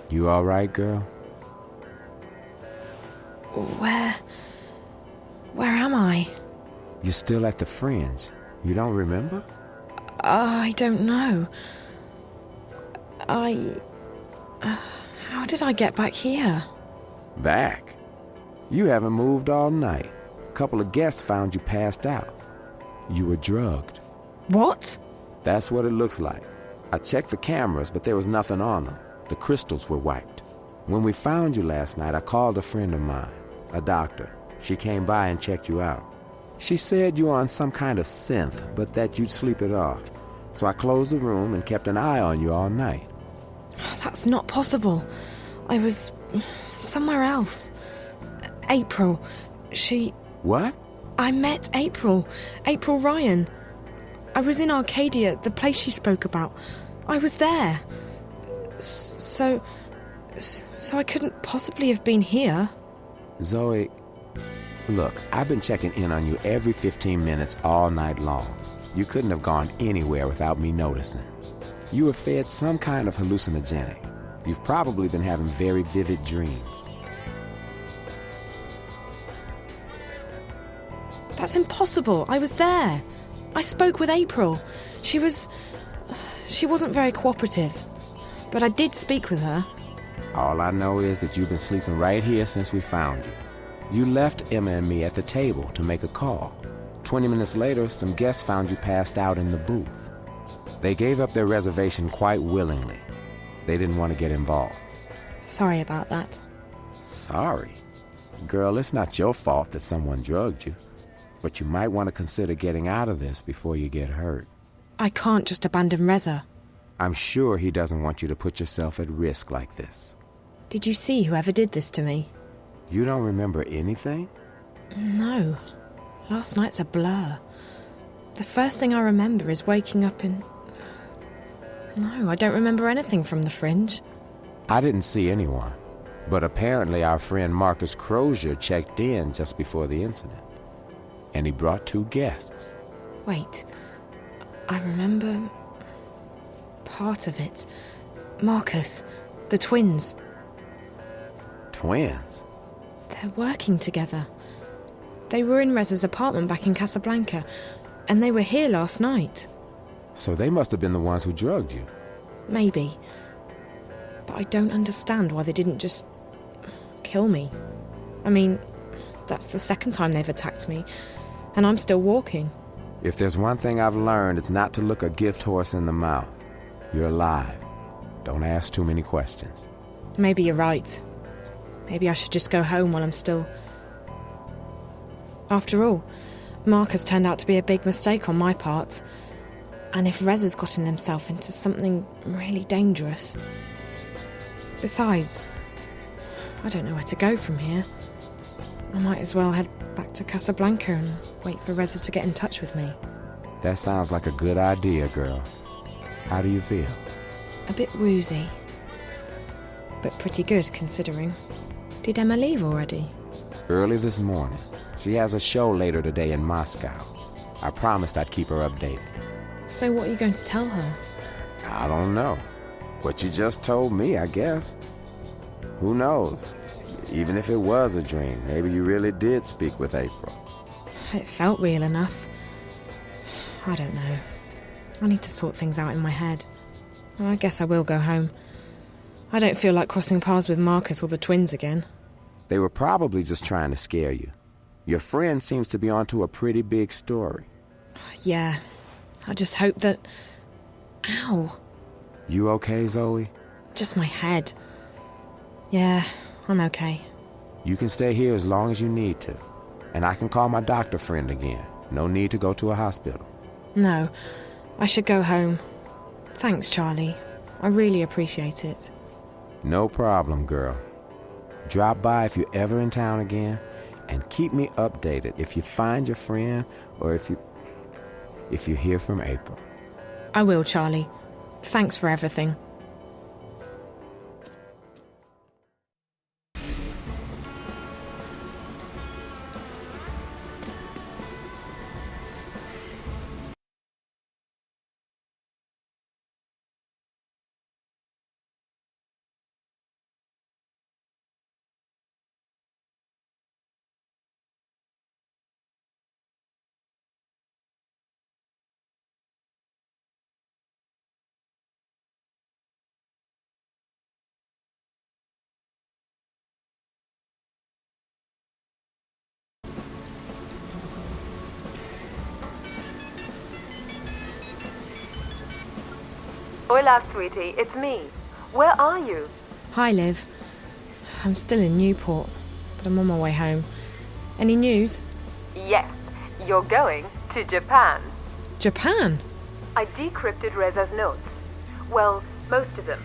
You all right, girl? Where am I? You're still at the Fringe. You don't remember? I don't know. How did I get back here? Back? You haven't moved all night. A couple of guests found you passed out. You were drugged. What? That's what it looks like. I checked the cameras, but there was nothing on them. The crystals were wiped. When we found you last night, I called a friend of mine, a doctor. She came by and checked you out. She said you were on some kind of synth, but that you'd sleep it off. So I closed the room and kept an eye on you all night. That's not possible. I was somewhere else. April, she... What? I met April. April Ryan. I was in Arcadia, the place she spoke about. I was there. So I couldn't possibly have been here. Zoe, look, I've been checking in on you every 15 minutes all night long. You couldn't have gone anywhere without me noticing. You were fed some kind of hallucinogenic. You've probably been having very vivid dreams. That's impossible. I was there. I spoke with April. She wasn't very cooperative. But I did speak with her. All I know is that you've been sleeping right here since we found you. You left Emma and me at the table to make a call. 20 minutes later, some guests found you passed out in the booth. They gave up their reservation quite willingly. They didn't want to get involved. Sorry about that. Sorry? Girl, it's not your fault that someone drugged you. But you might want to consider getting out of this before you get hurt. I can't just abandon Reza. I'm sure he doesn't want you to put yourself at risk like this. Did you see whoever did this to me? You don't remember anything? No. Last night's a blur. The first thing I remember is waking up in... No, I don't remember anything from the Fringe. I didn't see anyone. But apparently our friend Marcus Crozier checked in just before the incident. And he brought 2 guests. Wait. I remember... part of it. Marcus. The twins. Twins? They're working together. They were in Reza's apartment back in Casablanca, and they were here last night. So they must have been the ones who drugged you. Maybe. But I don't understand why they didn't just... kill me. I mean, that's the second time they've attacked me, and I'm still walking. If there's one thing I've learned, it's not to look a gift horse in the mouth. You're alive. Don't ask too many questions. Maybe you're right. Maybe I should just go home while I'm still... After all, Marcus turned out to be a big mistake on my part. And if Reza's gotten himself into something really dangerous... Besides, I don't know where to go from here. I might as well head back to Casablanca and wait for Reza to get in touch with me. That sounds like a good idea, girl. How do you feel? A bit woozy. But pretty good, considering. Did Emma leave already? Early this morning. She has a show later today in Moscow. I promised I'd keep her updated. So what are you going to tell her? I don't know. What you just told me, I guess. Who knows? Even if it was a dream, maybe you really did speak with April. It felt real enough. I don't know. I need to sort things out in my head. I guess I will go home. I don't feel like crossing paths with Marcus or the twins again. They were probably just trying to scare you. Your friend seems to be onto a pretty big story. Yeah. I just hope that... Ow. You okay, Zoe? Just my head. Yeah, I'm okay. You can stay here as long as you need to. And I can call my doctor friend again. No need to go to a hospital. No, I should go home. Thanks, Charlie. I really appreciate it. No problem, girl. Drop by if you're ever in town again, and keep me updated if you find your friend or if you hear from April. I will, Charlie. Thanks for everything. Hola, sweetie, it's me. Where are you? Hi, Liv. I'm still in Newport, but I'm on my way home. Any news? Yes, you're going to Japan. Japan? I decrypted Reza's notes. Well, most of them.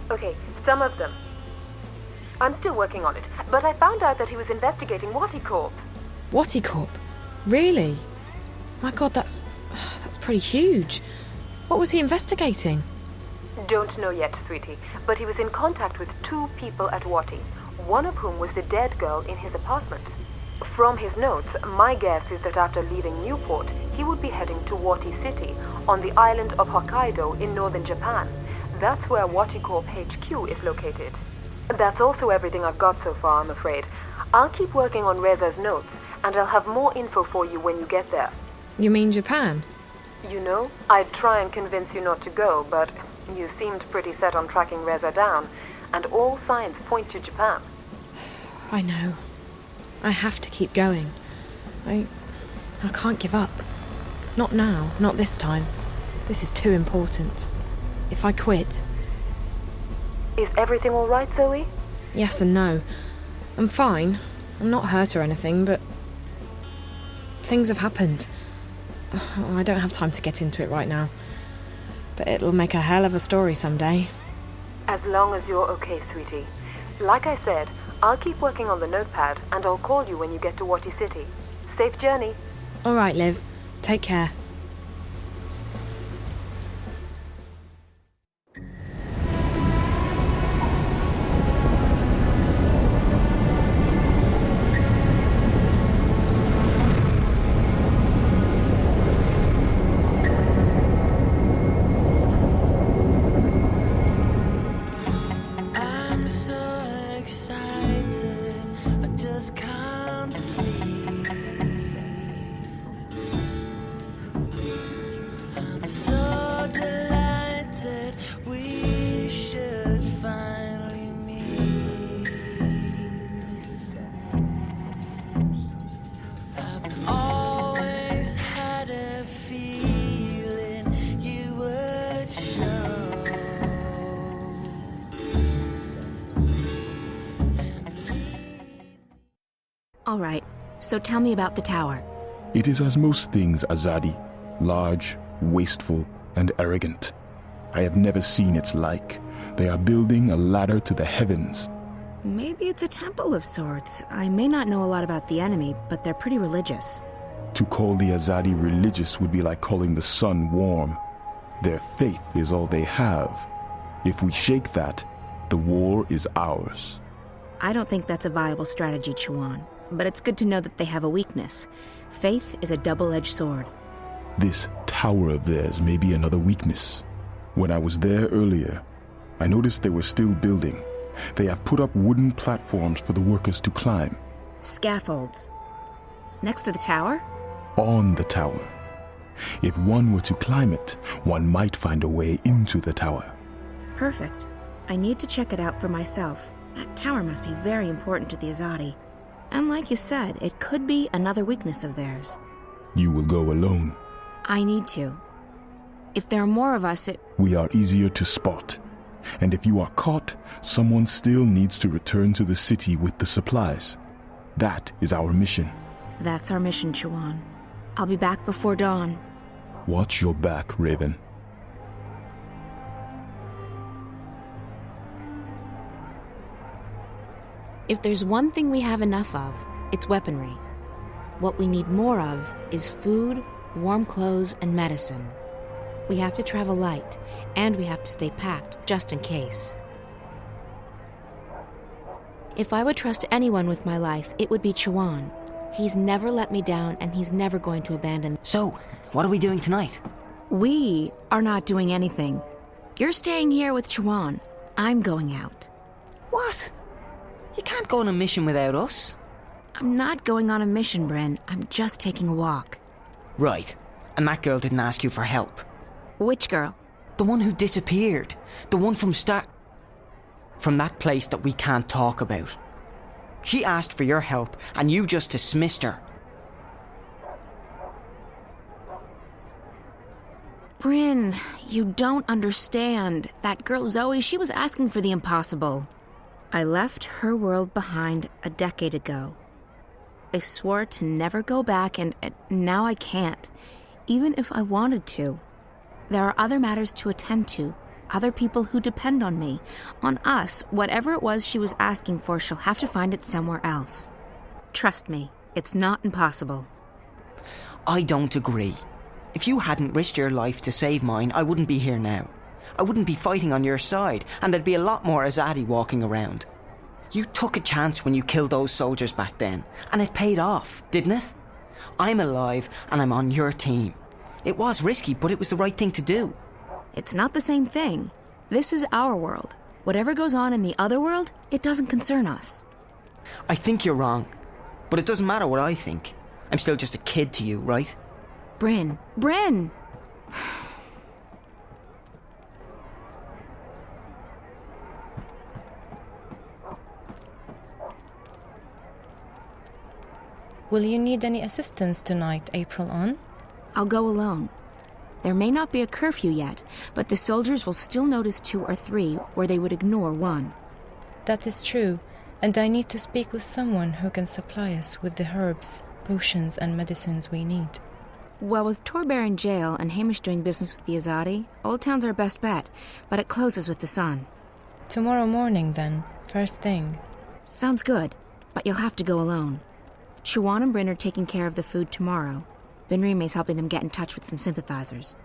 Okay, some of them. I'm still working on it, but I found out that he was investigating Waticorp. Waticorp? Really? My God, that's pretty huge. What was he investigating? Don't know yet, sweetie, but he was in contact with 2 people at Wati, one of whom was the dead girl in his apartment. From his notes, my guess is that after leaving Newport, he would be heading to Wati City, on the island of Hokkaido in northern Japan. That's where Waticorp HQ is located. That's also everything I've got so far, I'm afraid. I'll keep working on Reza's notes, and I'll have more info for you when you get there. You mean Japan? You know, I'd try and convince you not to go, but you seemed pretty set on tracking Reza down, and all signs point to Japan. I know. I have to keep going. I can't give up. Not now, not this time. This is too important. If I quit... Is everything all right, Zoe? Yes and no. I'm fine. I'm not hurt or anything, but... things have happened. I don't have time to get into it right now. But it'll make a hell of a story someday. As long as you're okay, sweetie. Like I said, I'll keep working on the notepad, and I'll call you when you get to Wati City. Safe journey. All right, Liv. Take care. All right, so tell me about the tower. It is as most things Azadi, large, wasteful, and arrogant. I have never seen its like. They are building a ladder to the heavens. Maybe it's a temple of sorts. I may not know a lot about the enemy, but they're pretty religious. To call the Azadi religious would be like calling the sun warm. Their faith is all they have. If we shake that, the war is ours. I don't think that's a viable strategy, Chuan. But it's good to know that they have a weakness. Faith is a double-edged sword. This tower of theirs may be another weakness. When I was there earlier, I noticed they were still building. They have put up wooden platforms for the workers to climb. Scaffolds. Next to the tower? On the tower. If one were to climb it, one might find a way into the tower. Perfect. I need to check it out for myself. That tower must be very important to the Azadi. And like you said, it could be another weakness of theirs. You will go alone. I need to. If there are more of us, We are easier to spot. And if you are caught, someone still needs to return to the city with the supplies. That is our mission. That's our mission, Chuan. I'll be back before dawn. Watch your back, Raven. If there's one thing we have enough of, it's weaponry. What we need more of is food, warm clothes, and medicine. We have to travel light, and we have to stay packed, just in case. If I would trust anyone with my life, it would be Chuan. He's never let me down, and he's never going to abandon. So, what are we doing tonight? We are not doing anything. You're staying here with Chuan. I'm going out. What? You can't go on a mission without us. I'm not going on a mission, Bryn. I'm just taking a walk. Right. And that girl didn't ask you for help. Which girl? The one who disappeared. The one from that place that we can't talk about. She asked for your help, and you just dismissed her. Bryn, you don't understand. That girl Zoe, she was asking for the impossible. I left her world behind a decade ago. I swore to never go back, and now I can't, even if I wanted to. There are other matters to attend to, other people who depend on me, on us. Whatever it was she was asking for, she'll have to find it somewhere else. Trust me, it's not impossible. I don't agree. If you hadn't risked your life to save mine, I wouldn't be here now. I wouldn't be fighting on your side, and there'd be a lot more Azadi walking around. You took a chance when you killed those soldiers back then, and it paid off, didn't it? I'm alive, and I'm on your team. It was risky, but it was the right thing to do. It's not the same thing. This is our world. Whatever goes on in the other world, it doesn't concern us. I think you're wrong, but it doesn't matter what I think. I'm still just a kid to you, right? Bryn! Will you need any assistance tonight, April on? I'll go alone. There may not be a curfew yet, but the soldiers will still notice 2 or 3 where they would ignore 1. That is true, and I need to speak with someone who can supply us with the herbs, potions and medicines we need. Well, with Torbear in jail and Hamish doing business with the Azadi, Old Town's our best bet, but it closes with the sun. Tomorrow morning, then, first thing. Sounds good, but you'll have to go alone. Siobhan and Bryn are taking care of the food tomorrow. Benrime's helping them get in touch with some sympathizers.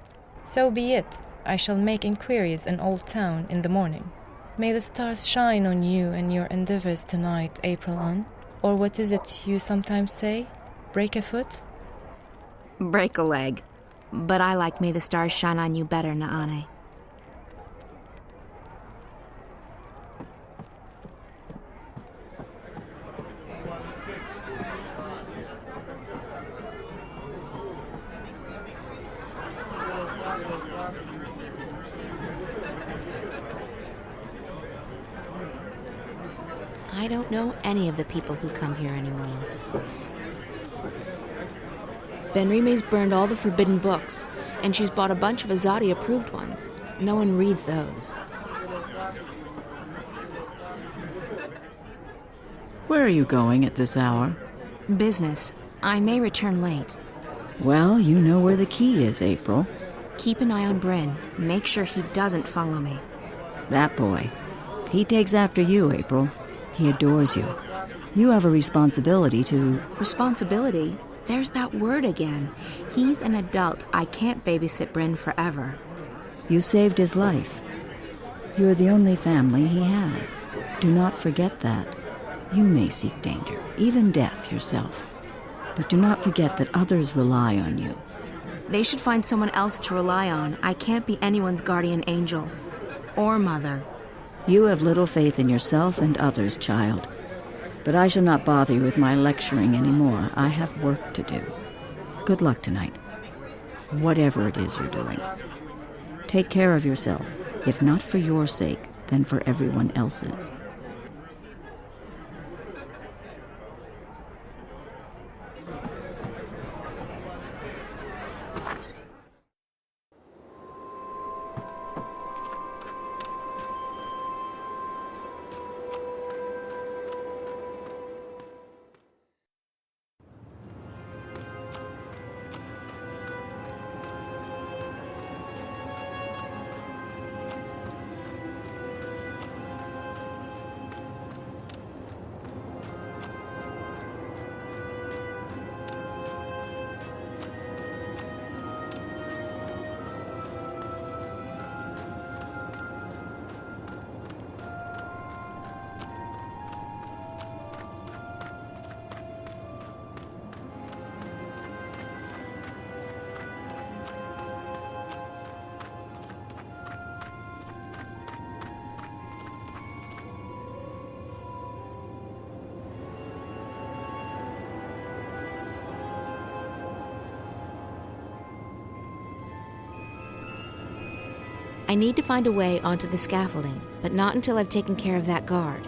So be it. I shall make inquiries in Old Town in the morning. May the stars shine on you and your endeavors tonight, April on. Or what is it you sometimes say? Break a foot? Break a leg. But I like May the Stars Shine on You better, Naane. I don't know any of the people who come here anymore. Benrime's burned all the forbidden books, and she's bought a bunch of Azadi-approved ones. No one reads those. Where are you going at this hour? Business. I may return late. Well, you know where the key is, April. Keep an eye on Bryn. Make sure he doesn't follow me. That boy. He takes after you, April. He adores you. You have a responsibility to... Responsibility? There's that word again. He's an adult. I can't babysit Bryn forever. You saved his life. You're the only family he has. Do not forget that. You may seek danger, even death yourself. But do not forget that others rely on you. They should find someone else to rely on. I can't be anyone's guardian angel. Or mother. You have little faith in yourself and others, child. But I shall not bother you with my lecturing anymore. I have work to do. Good luck tonight. Whatever it is you're doing. Take care of yourself, if not for your sake, then for everyone else's. I need to find a way onto the scaffolding, but not until I've taken care of that guard.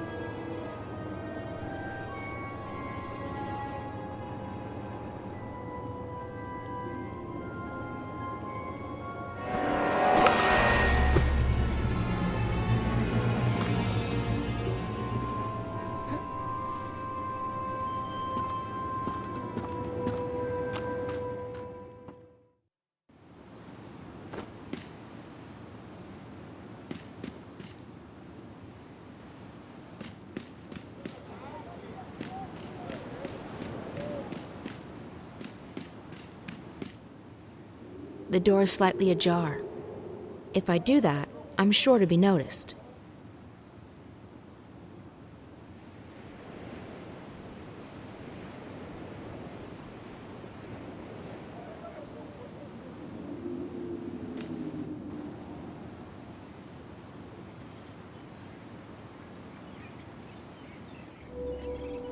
the door is slightly ajar. If I do that, I'm sure to be noticed.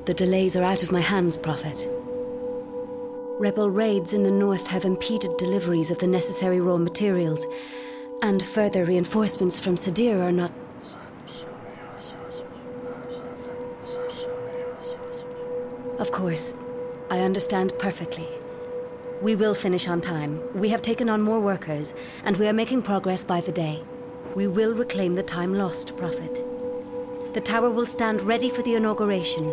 The delays are out of my hands, Prophet. Rebel raids in the north have impeded deliveries of the necessary raw materials, and further reinforcements from Sadir are not... Of course, I understand perfectly. We will finish on time. We have taken on more workers, and we are making progress by the day. We will reclaim the time lost, Prophet. The tower will stand ready for the inauguration.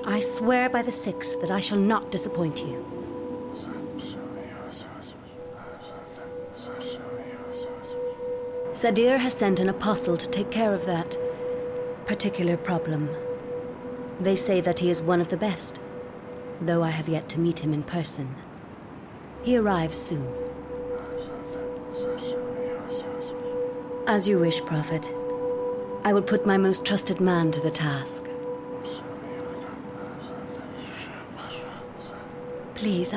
I swear by the Six that I shall not disappoint you. Sadir has sent an apostle to take care of that particular problem. They say that he is one of the best, though I have yet to meet him in person. He arrives soon. As you wish, Prophet. I will put my most trusted man to the task. Please,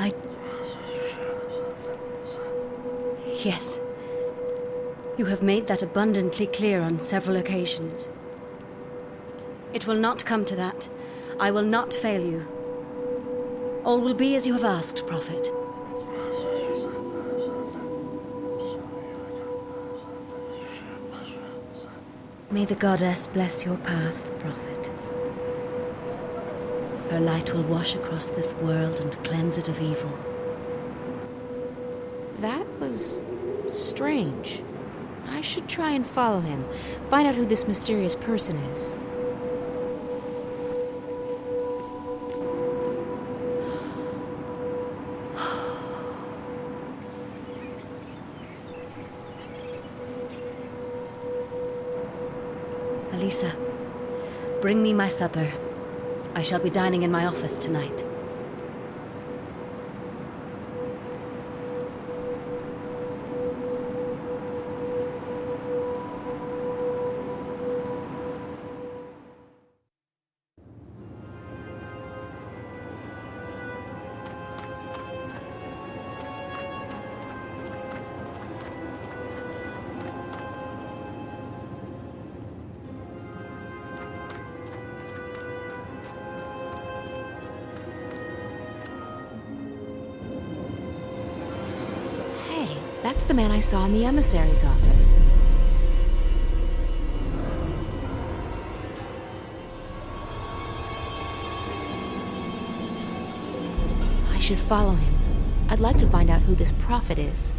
Yes. You have made that abundantly clear on several occasions. It will not come to that. I will not fail you. All will be as you have asked, Prophet. May the goddess bless your path, Prophet. Her light will wash across this world and cleanse it of evil. That was strange. I should try and follow him, find out who this mysterious person is. Alisa, bring me my supper. I shall be dining in my office tonight. That's the man I saw in the emissary's office. I should follow him. I'd like to find out who this prophet is.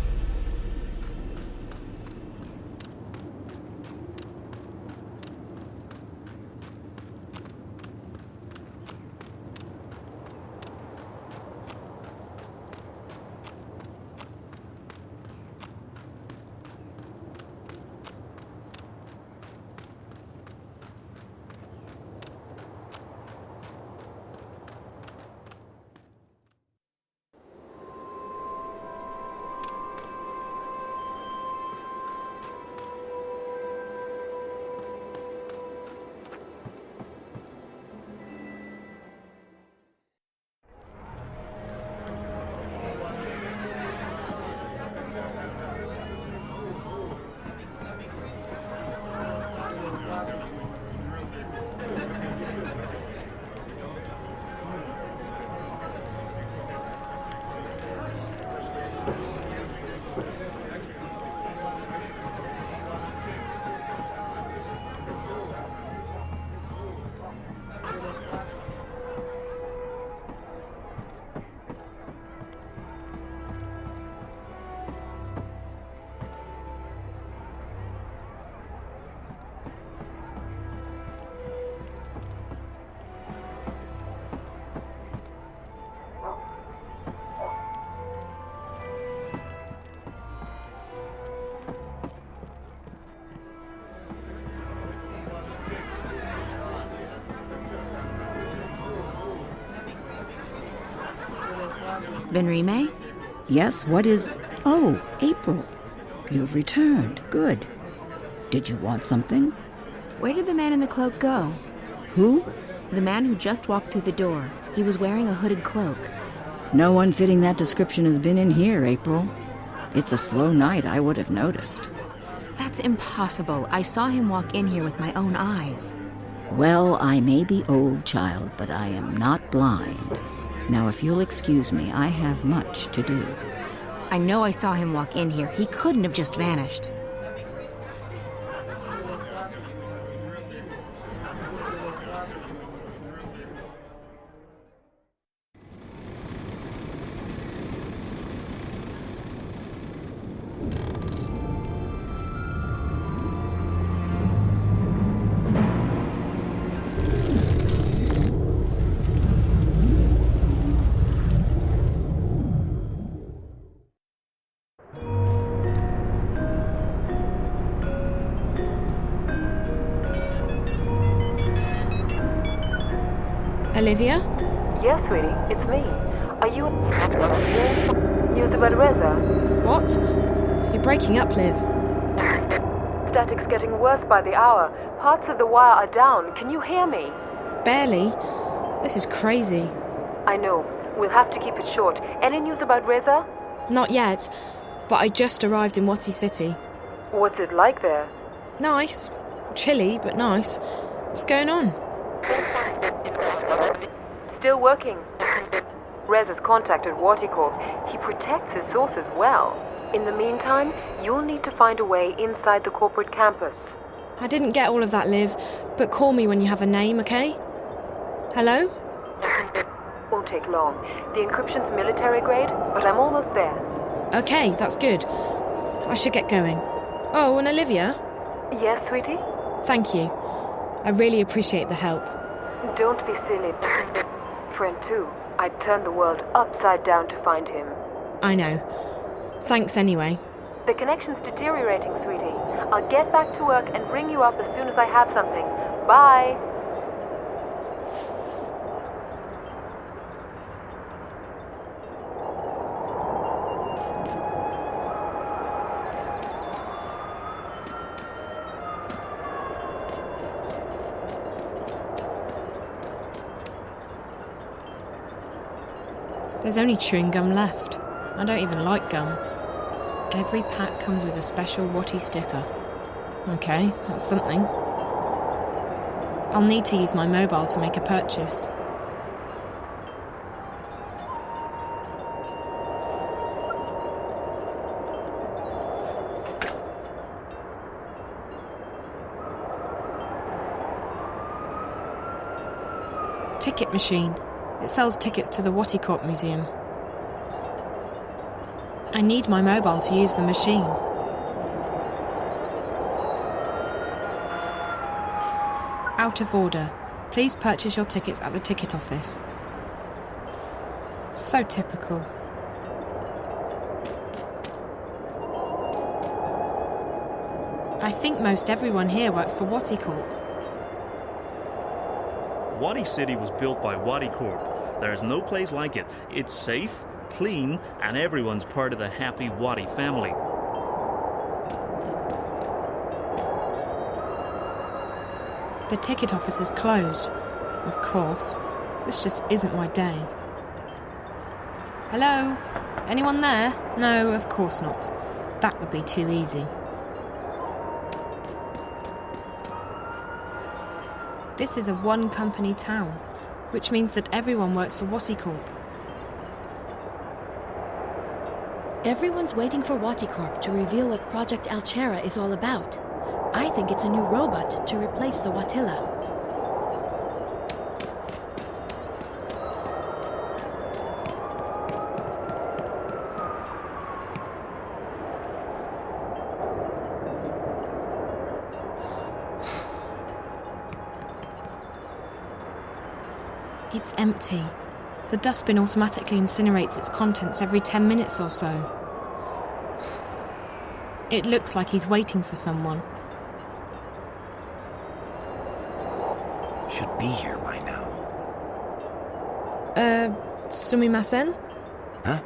Benrime? Yes, what is... Oh, April. You've returned. Good. Did you want something? Where did the man in the cloak go? Who? The man who just walked through the door. He was wearing a hooded cloak. No one fitting that description has been in here, April. It's a slow night, I would have noticed. That's impossible. I saw him walk in here with my own eyes. Well, I may be old, child, but I am not blind. Now, if you'll excuse me, I have much to do. I know I saw him walk in here. He couldn't have just vanished. Olivia? Yes, sweetie, it's me. Are you... Yusuf Reza? What? You're breaking up, Liv. Static's getting worse by the hour. Parts of the wire are down. Can you hear me? Barely. This is crazy. I know. We'll have to keep it short. Any news about Reza? Not yet, but I just arrived in Wati City. What's it like there? Nice. Chilly, but nice. What's going on? Still working. Reza's contacted Corp. He protects his sources well. In the meantime, you'll need to find a way inside the corporate campus. I didn't get all of that, Liv, but call me when you have a name, okay? Hello? Won't take long. The encryption's military grade, but I'm almost there. Okay, that's good. I should get going. Oh, and Olivia? Yes, sweetie? Thank you. I really appreciate the help. Don't be silly. Friend too. I'd turn the world upside down to find him. I know. Thanks anyway. The connection's deteriorating, sweetie. I'll get back to work and bring you up as soon as I have something. Bye. There's only chewing gum left. I don't even like gum. Every pack comes with a special Wati sticker. Okay, that's something. I'll need to use my mobile to make a purchase. Ticket machine. It sells tickets to the Wati Corp Museum. I need my mobile to use the machine. Out of order. Please purchase your tickets at the ticket office. So typical. I think most everyone here works for Wati Corp. Wati City was built by Wati Corp. There's no place like it. It's safe, clean, and everyone's part of the happy Wati family. The ticket office is closed. Of course. This just isn't my day. Hello? Anyone there? No, of course not. That would be too easy. This is a one-company town, which means that everyone works for Wati Corp. Everyone's waiting for Wati Corp to reveal what Project Alchera is all about. I think it's a new robot to replace the Watilla. It's empty. The dustbin automatically incinerates its contents every 10 minutes or so. It looks like he's waiting for someone. Should be here by now. Sumimasen? Huh?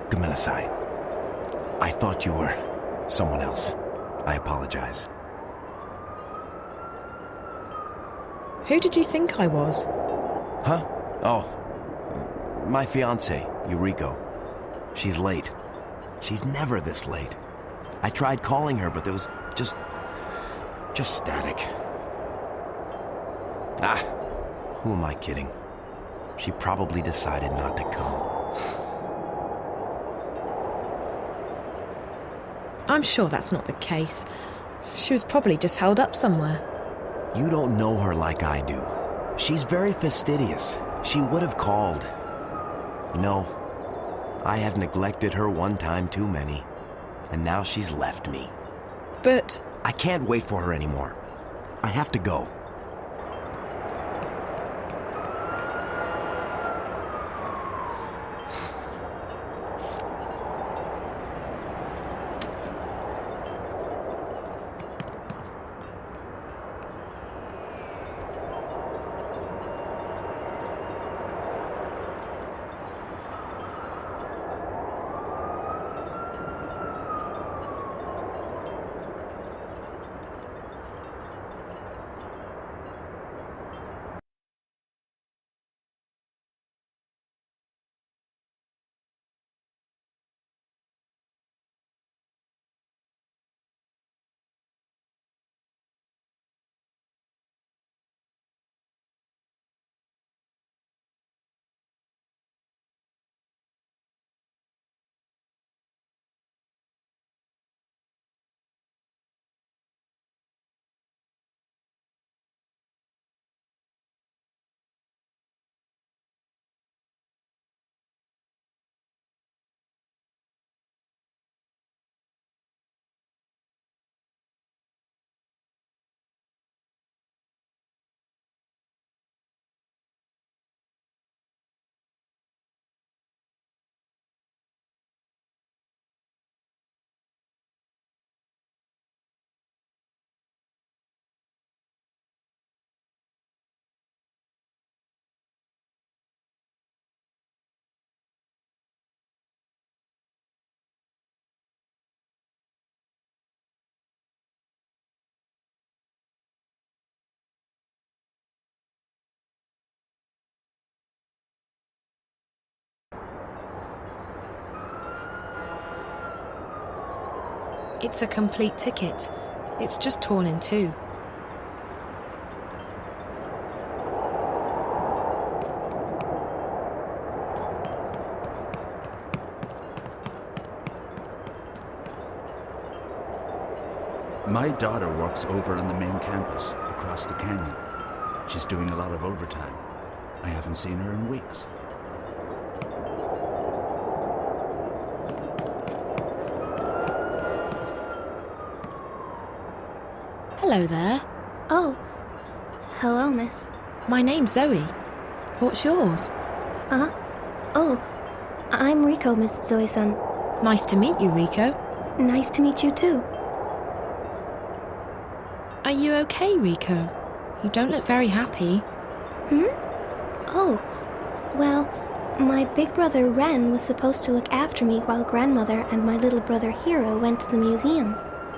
Gomenasai. I thought you were someone else. I apologize. Who did you think I was? Huh? Oh, my fiancée, Yuriko. She's late. She's never this late. I tried calling her, but there was just static. Ah, who am I kidding? She probably decided not to come. I'm sure that's not the case. She was probably just held up somewhere. You don't know her like I do. She's very fastidious. She would have called. No, I have neglected her one time too many, and now she's left me. But... I can't wait for her anymore. I have to go. It's a complete ticket. It's just torn in two. My daughter works over on the main campus, across the canyon. She's doing a lot of overtime. I haven't seen her in weeks. Hello there. Oh, hello, miss. My name's Zoe. What's yours? Oh, I'm Riko, Miss Zoe-san. Nice to meet you, Riko. Nice to meet you, too. Are you okay, Riko? You don't look very happy. Oh, well, my big brother Ren was supposed to look after me while grandmother and my little brother Hiro went to the museum.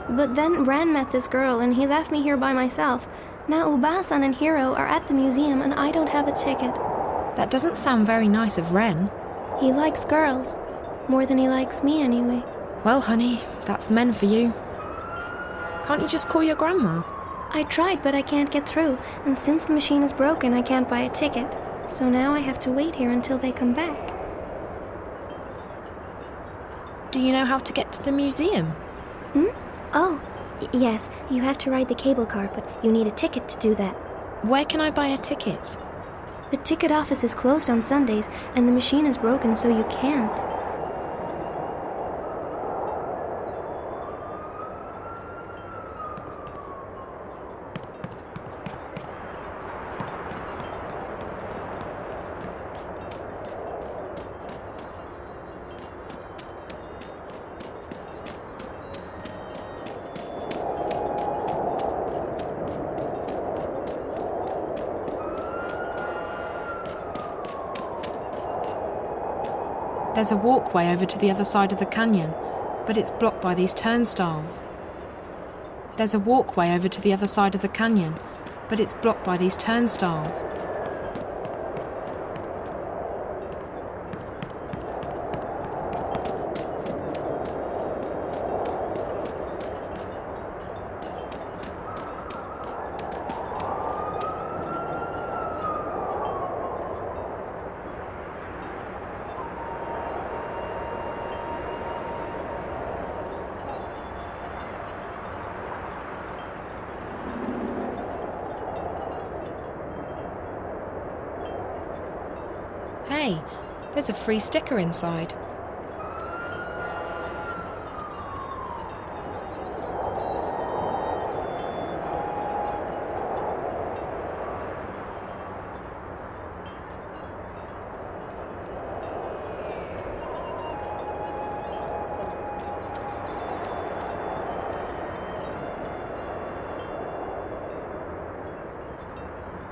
But then Ren met this girl and he left me here by myself. Now Uba-san and Hiro are at the museum and I don't have a ticket. That doesn't sound very nice of Ren. He likes girls. More than he likes me, anyway. Well, honey, that's men for you. Can't you just call your grandma? I tried, but I can't get through. And since the machine is broken, I can't buy a ticket. So now I have to wait here until they come back. Do you know how to get to the museum? Oh, yes. You have to ride the cable car, but you need a ticket to do that. Where can I buy a ticket? The ticket office is closed on Sundays, and the machine is broken, so you can't. There's a walkway over to the other side of the canyon, but it's blocked by these turnstiles. There's a walkway over to the other side of the canyon, but it's blocked by these turnstiles. Hey, there's a free sticker inside.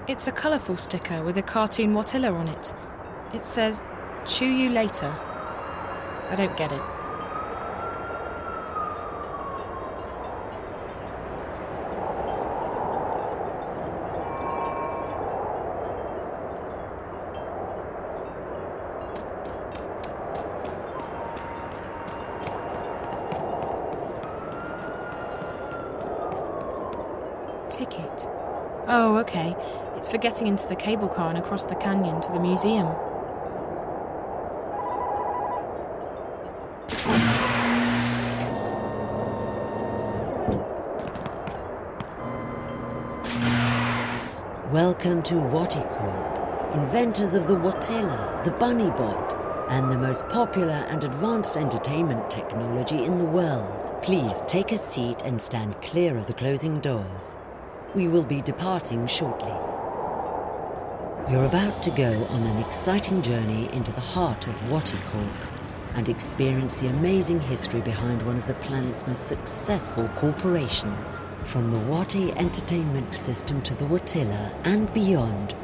It's a colourful sticker with a cartoon Watilla on it. It says, "Chew you later." I don't get it. Ticket. Oh, okay. It's for getting into the cable car and across the canyon to the museum. Welcome to Waticorp, inventors of the Watilla, the Bunny Bot, and the most popular and advanced entertainment technology in the world. Please take a seat and stand clear of the closing doors. We will be departing shortly. You're about to go on an exciting journey into the heart of Waticorp and experience the amazing history behind one of the planet's most successful corporations. From the Wati entertainment system to the Watilla and beyond,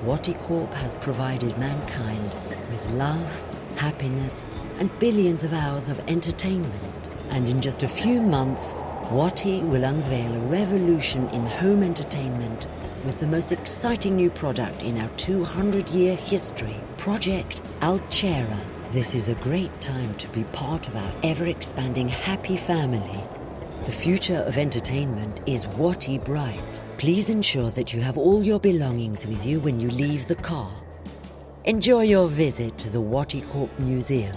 Waticorp has provided mankind with love, happiness, and billions of hours of entertainment. And in just a few months, Wati will unveil a revolution in home entertainment with the most exciting new product in our 200-year history, Project Alchera. This is a great time to be part of our ever-expanding happy family. The future of entertainment is Wati bright. Please ensure that you have all your belongings with you when you leave the car. Enjoy your visit to the Waticorp Museum.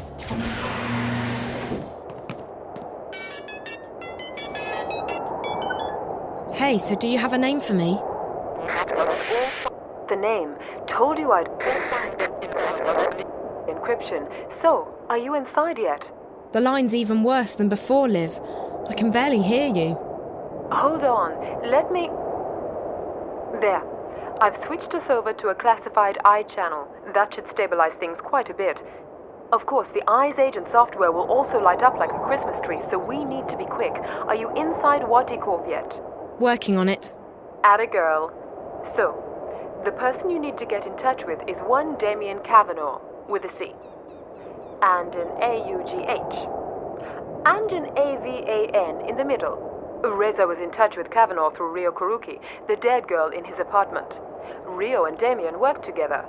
Hey, so do you have a name for me? The name. Told you I'd... Encryption. So, are you inside yet? The line's even worse than before, Liv. I can barely hear you. Hold on. Let me... There. I've switched us over to a classified I channel. That should stabilize things quite a bit. Of course, the Eyes Agent software will also light up like a Christmas tree, so we need to be quick. Are you inside Waticorp yet? Working on it. Atta girl. So, the person you need to get in touch with is one Damien Kavanaugh, with a C. And an A-U-G-H. And an A-V-A-N in the middle. Reza was in touch with Kavanaugh through Rio Kuruki, the dead girl in his apartment. Rio and Damien worked together.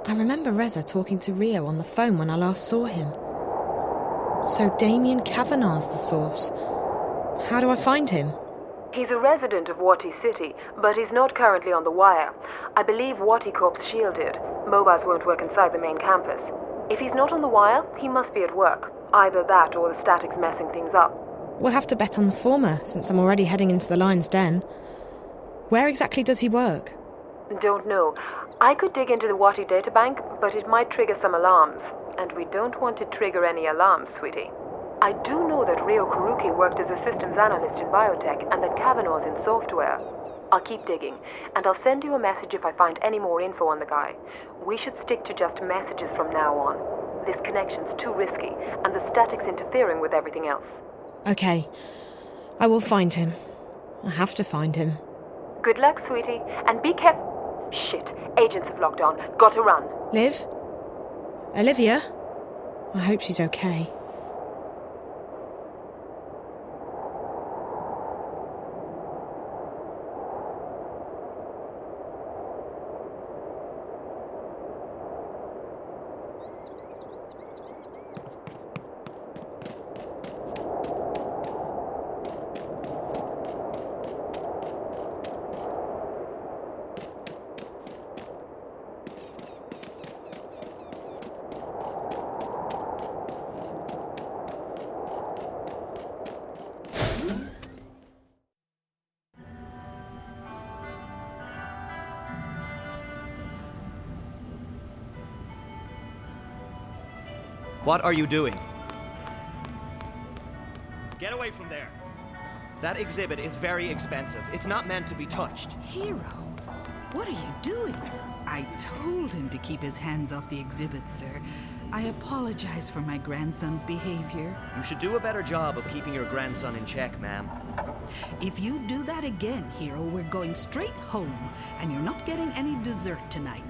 I remember Reza talking to Rio on the phone when I last saw him. So Damien Kavanaugh's the source. How do I find him? He's a resident of Wati City, but he's not currently on the wire. I believe Waticorp's shielded. Mobiles won't work inside the main campus. If he's not on the wire, he must be at work. Either that or the static's messing things up. We'll have to bet on the former, since I'm already heading into the Lion's Den. Where exactly does he work? Don't know. I could dig into the Wati databank, but it might trigger some alarms. And we don't want to trigger any alarms, sweetie. I do know that Rio Kuruki worked as a systems analyst in biotech and that Kavanaugh's in software. I'll keep digging, and I'll send you a message if I find any more info on the guy. We should stick to just messages from now on. This connection's too risky, and the static's interfering with everything else. Okay. I will find him. I have to find him. Good luck, sweetie, and be careful. Shit, agents have locked on. Got to run. Liv? Olivia? I hope she's okay. What are you doing? Get away from there. That exhibit is very expensive. It's not meant to be touched. Hero, what are you doing? I told him to keep his hands off the exhibit, sir. I apologize for my grandson's behavior. You should do a better job of keeping your grandson in check, ma'am. If you do that again, Hero, we're going straight home, and you're not getting any dessert tonight.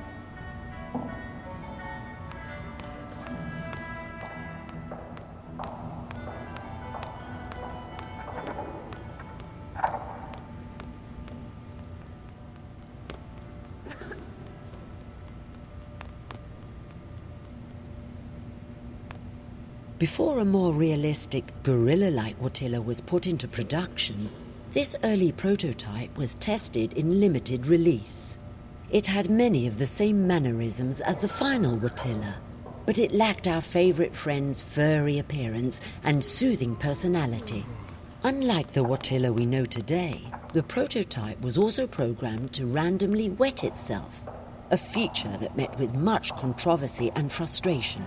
Before a more realistic, gorilla-like Watilla was put into production, this early prototype was tested in limited release. It had many of the same mannerisms as the final Watilla, but it lacked our favorite friend's furry appearance and soothing personality. Unlike the Watilla we know today, the prototype was also programmed to randomly wet itself, a feature that met with much controversy and frustration.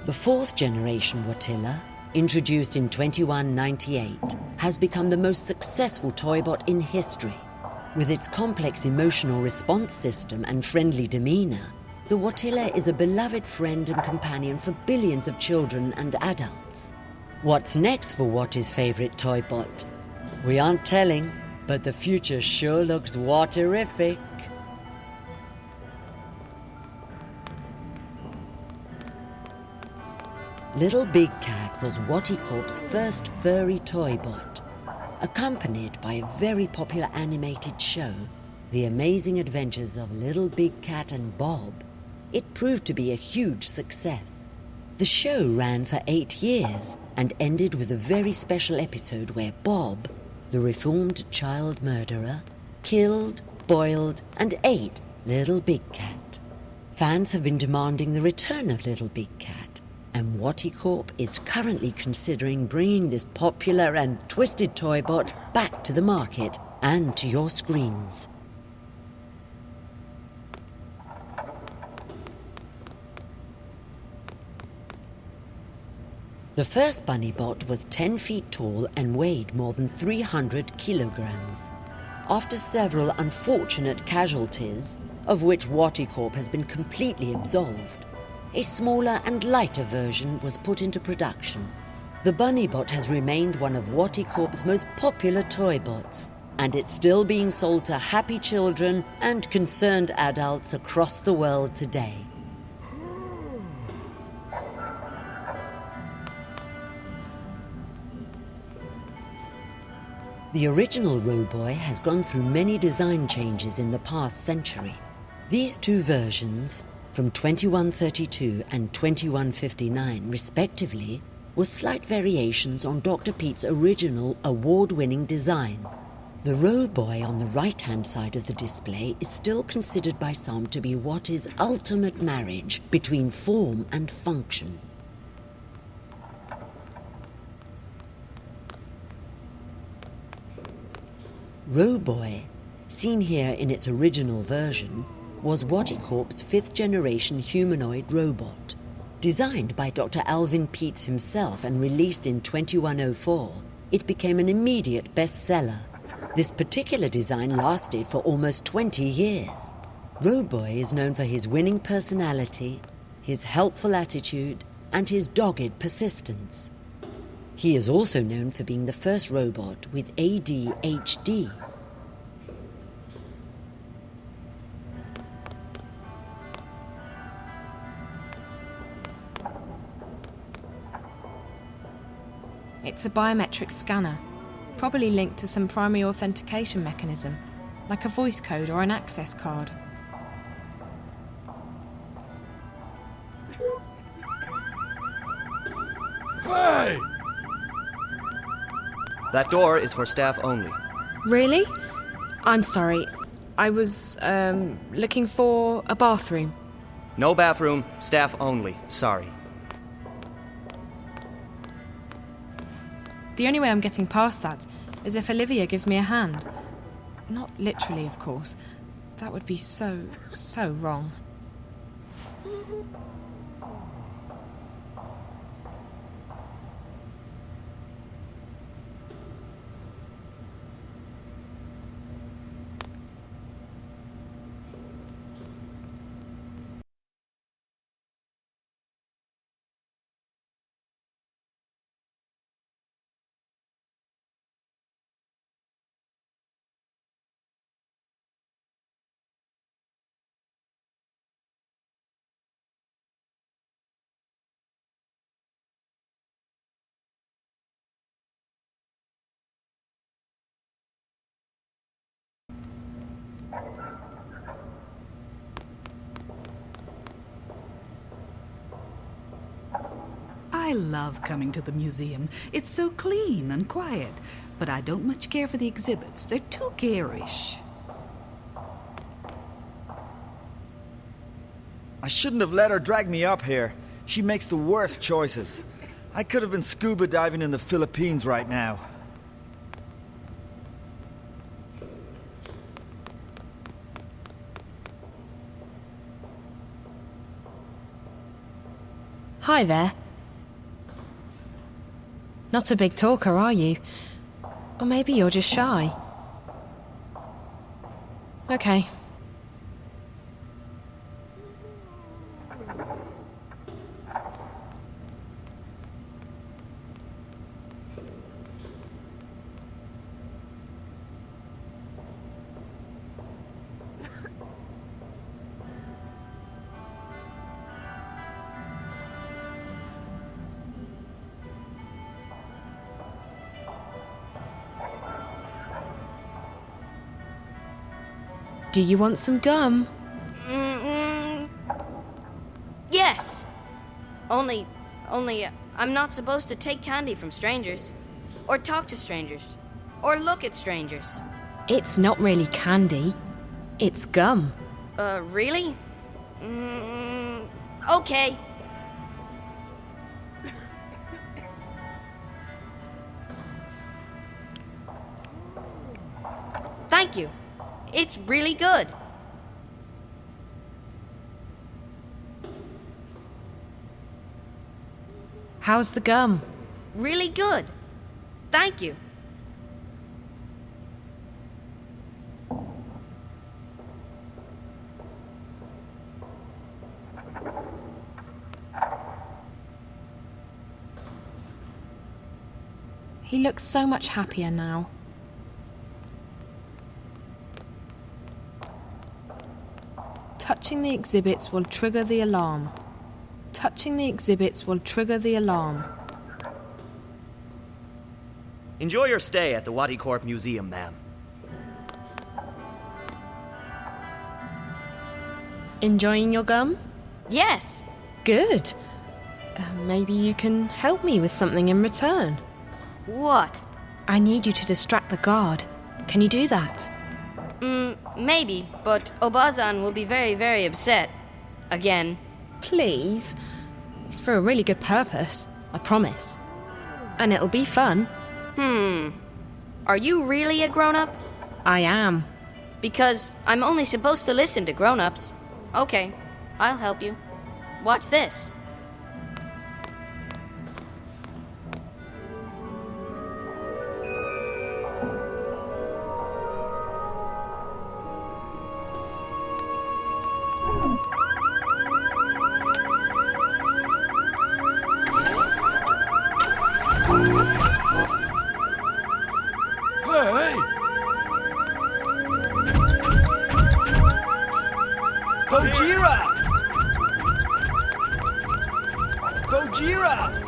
The fourth generation Watilla, introduced in 2198, has become the most successful toybot in history. With its complex emotional response system and friendly demeanor, the Watilla is a beloved friend and companion for billions of children and adults. What's next for Watty's favorite toybot? We aren't telling, but the future sure looks Watterific. Little Big Cat was Wattycorp's first furry toybot. Accompanied by a very popular animated show, The Amazing Adventures of Little Big Cat and Bob, it proved to be a huge success. The show ran for 8 years and ended with a very special episode where Bob, the reformed child murderer, killed, boiled, and ate Little Big Cat. Fans have been demanding the return of Little Big Cat, and Wattycorp is currently considering bringing this popular and twisted toybot back to the market and to your screens. The first Bunnybot was 10 feet tall and weighed more than 300 kilograms. After several unfortunate casualties, of which Wattycorp has been completely absolved, a smaller and lighter version was put into production. The Bunnybot has remained one of Wattycorp's most popular toybots, and it's still being sold to happy children and concerned adults across the world today. The original Roboy has gone through many design changes in the past century. These two versions, from 2132 and 2159 respectively, were slight variations on Dr. Pete's original award-winning design. The Roboy on the right-hand side of the display is still considered by some to be Watty's ultimate marriage between form and function. Roboy, seen here in its original version, was Wattycorp's 5th generation humanoid robot. Designed by Dr. Alvin Peets himself and released in 2104, it became an immediate bestseller. This particular design lasted for almost 20 years. Roboy is known for his winning personality, his helpful attitude, and his dogged persistence. He is also known for being the first robot with ADHD. It's a biometric scanner, probably linked to some primary authentication mechanism, like a voice code or an access card. Hey! That door is for staff only. Really? I'm sorry. I was, looking for a bathroom. No bathroom, staff only. Sorry. The only way I'm getting past that is if Olivia gives me a hand. Not literally, of course. That would be so wrong. I love coming to the museum. It's so clean and quiet. But I don't much care for the exhibits. They're too garish. I shouldn't have let her drag me up here. She makes the worst choices. I could have been scuba diving in the Philippines right now. Hi there. Not a big talker, are you? Or maybe you're just shy. Okay. Do you want some gum? Yes! Only, I'm not supposed to take candy from strangers. Or talk to strangers. Or look at strangers. It's not really candy. It's gum. Really? Okay. Thank you. It's really good. How's the gum? Really good. Thank you. He looks so much happier now. Touching the exhibits will trigger the alarm. Touching the exhibits will trigger the alarm. Enjoy your stay at the Wadi Corp Museum, ma'am. Enjoying your gum? Yes. Good. Maybe you can help me with something in return. What? I need you to distract the guard. Can you do that? Maybe, but Obazan will be very, very upset. Again. Please. It's for a really good purpose, I promise. And it'll be fun. Are you really a grown-up? I am. Because I'm only supposed to listen to grown-ups. Okay, I'll help you. Watch this. Gojira! Gojira!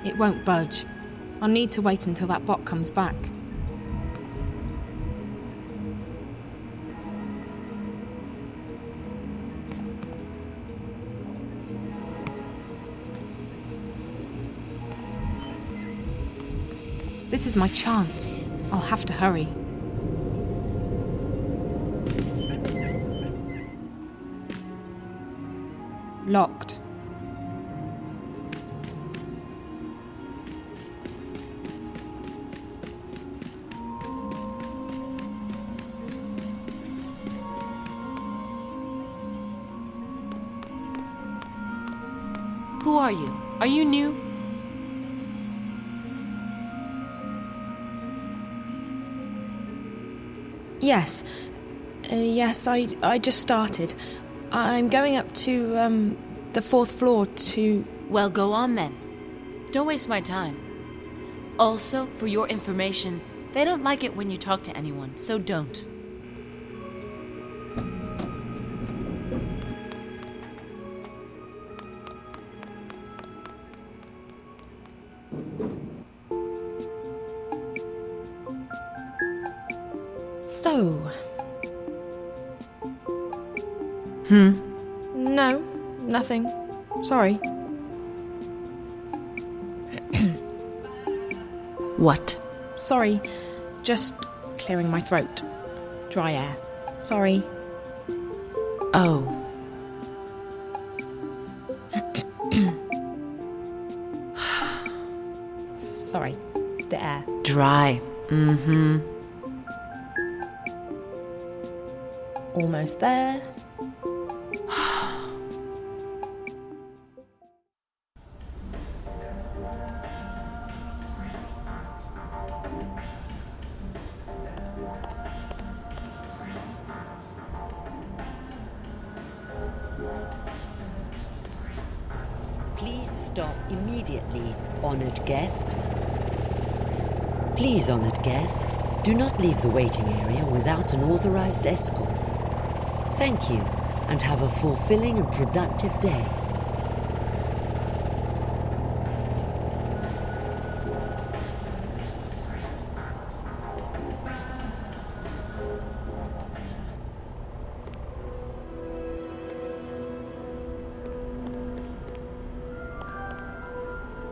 It won't budge. I'll need to wait until that bot comes back. This is my chance. I'll have to hurry. Locked. Who are you? Are you new? Yes. Yes, I just started. I'm going up to, the 4th floor to... Well, go on then. Don't waste my time. Also, for your information, they don't like it when you talk to anyone, so don't. So... No, nothing. Sorry. What? Sorry. Just clearing my throat. Dry air. Sorry. Oh. Sorry. The air. Dry. Mm-hmm. Almost there. Please stop immediately, honored guest. Please, honored guest, do not leave the waiting area without an authorized escort. Thank you, and have a fulfilling and productive day.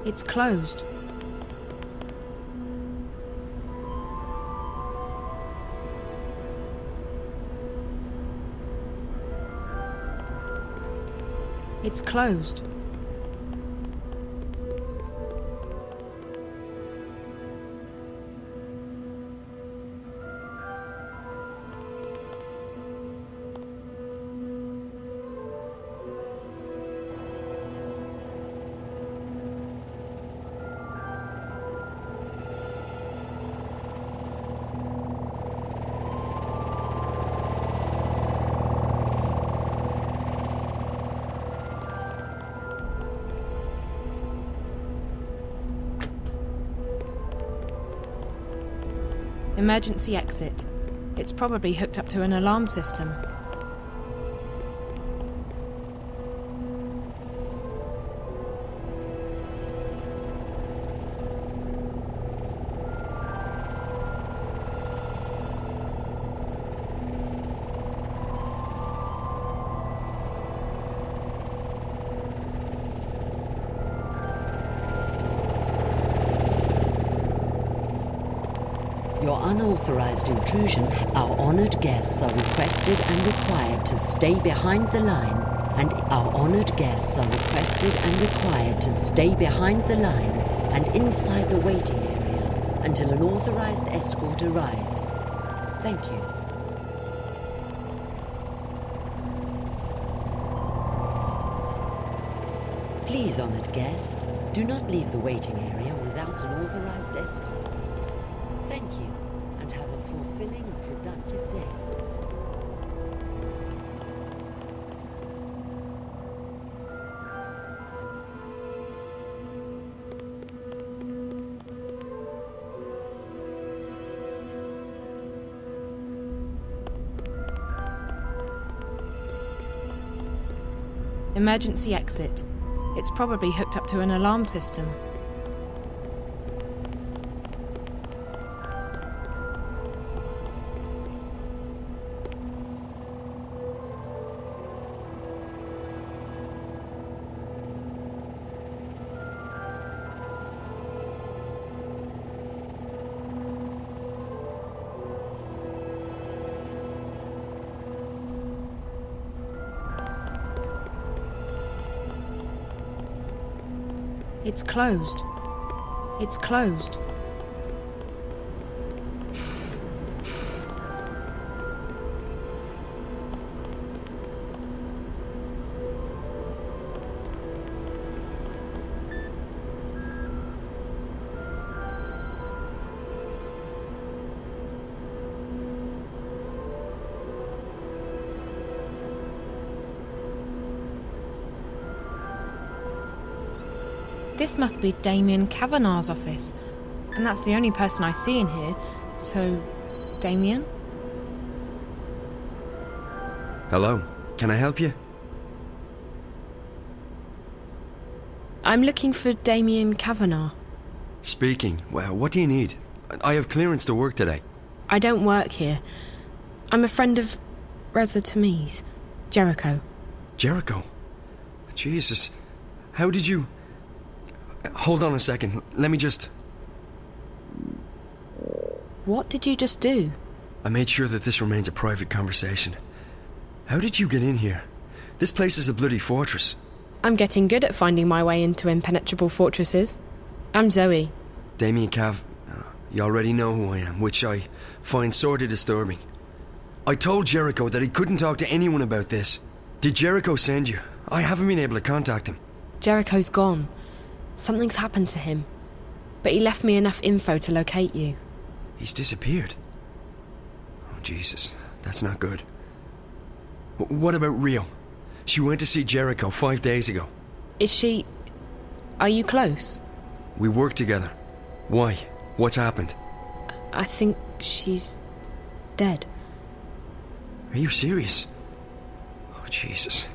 It's closed. It's closed. Emergency exit. It's probably hooked up to an alarm system. unauthorized intrusion, our honored guests are requested and required to stay behind the line, and our honored guests are requested and required to stay behind the line and inside the waiting area until an authorized escort arrives. Thank you. Please, honored guest, do not leave the waiting area without an authorized escort. Thank you, and have a fulfilling and productive day. Emergency exit. It's probably hooked up to an alarm system. It's closed. It's closed. This must be Damien Kavanagh's office, and that's the only person I see in here, so... Damien? Hello, can I help you? I'm looking for Damien Kavanagh. Speaking. Well, what do you need? I have clearance to work today. I don't work here. I'm a friend of Reza Tamiz, Jericho. Jericho? Jesus, how did you... Hold on a second, let me just... What did you just do? I made sure that this remains a private conversation. How did you get in here? This place is a bloody fortress. I'm getting good at finding my way into impenetrable fortresses. I'm Zoe. Damien Cav... You already know who I am, which I find sorta disturbing. I told Jericho that he couldn't talk to anyone about this. Did Jericho send you? I haven't been able to contact him. Jericho's gone. Something's happened to him. But he left me enough info to locate you. He's disappeared. Oh, Jesus. That's not good. What about Rio? She went to see Jericho 5 days ago. Is she... Are you close? We work together. Why? What's happened? I think she's... dead. Are you serious? Oh, Jesus.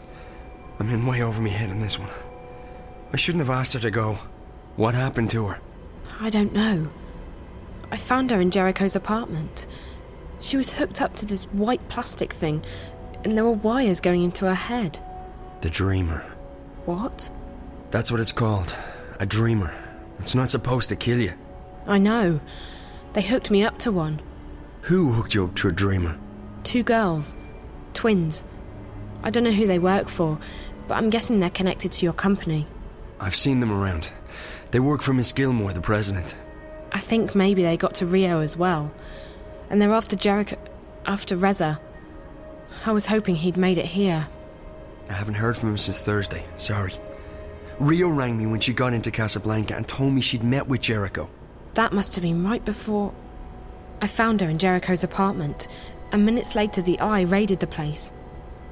I'm in way over my head in this one. I shouldn't have asked her to go. What happened to her? I don't know. I found her in Jericho's apartment. She was hooked up to this white plastic thing, and there were wires going into her head. The Dreamer. What? That's what it's called. A Dreamer. It's not supposed to kill you. I know. They hooked me up to one. Who hooked you up to a Dreamer? 2 girls. Twins. I don't know who they work for, but I'm guessing they're connected to your company. I've seen them around. They work for Miss Gilmore, the president. I think maybe they got to Rio as well. And they're after Jericho... after Reza. I was hoping he'd made it here. I haven't heard from him since Thursday. Sorry. Rio rang me when she got into Casablanca and told me she'd met with Jericho. That must have been right before... I found her in Jericho's apartment, and minutes later the Eye raided the place.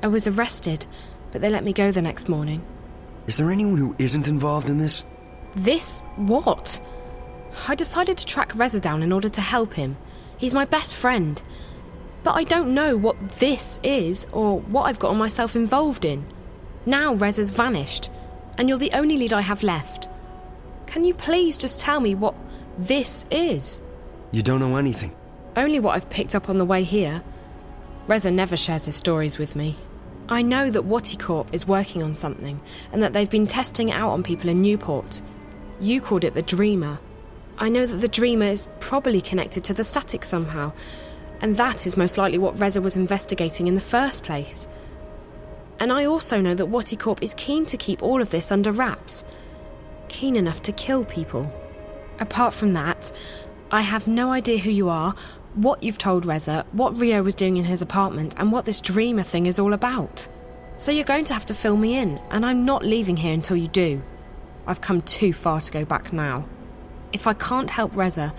I was arrested, but they let me go the next morning. Is there anyone who isn't involved in this? This? What? I decided to track Reza down in order to help him. He's my best friend. But I don't know what this is, or what I've gotten myself involved in. Now Reza's vanished, and you're the only lead I have left. Can you please just tell me what this is? You don't know anything? Only what I've picked up on the way here. Reza never shares his stories with me. I know that Wati Corp is working on something, and that they've been testing it out on people in Newport. You called it the Dreamer. I know that the Dreamer is probably connected to the static somehow, and that is most likely what Reza was investigating in the first place. And I also know that Wati Corp is keen to keep all of this under wraps. Keen enough to kill people. Apart from that, I have no idea who you are, what you've told Reza, what Rio was doing in his apartment, and what this Dreamer thing is all about. So you're going to have to fill me in, and I'm not leaving here until you do. I've come too far to go back now. If I can't help Reza,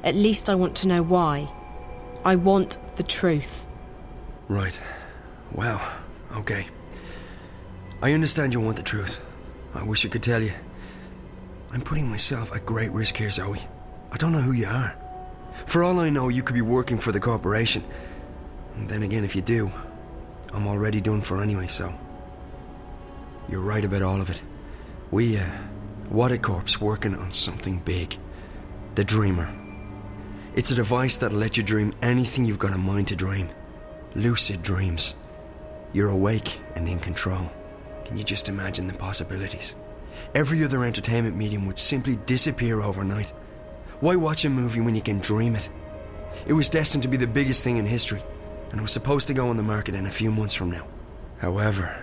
at least I want to know why. I want the truth. Right. Well, okay. I understand you want the truth. I wish I could tell you. I'm putting myself at great risk here, Zoe. I don't know who you are. For all I know, you could be working for the corporation. And then again, if you do, I'm already done for anyway, so... You're right about all of it. We, Waticorp's working on something big. The Dreamer. It's a device that'll let you dream anything you've got a mind to dream. Lucid dreams. You're awake and in control. Can you just imagine the possibilities? Every other entertainment medium would simply disappear overnight. Why watch a movie when you can dream it? It was destined to be the biggest thing in history, and it was supposed to go on the market in a few months from now. However,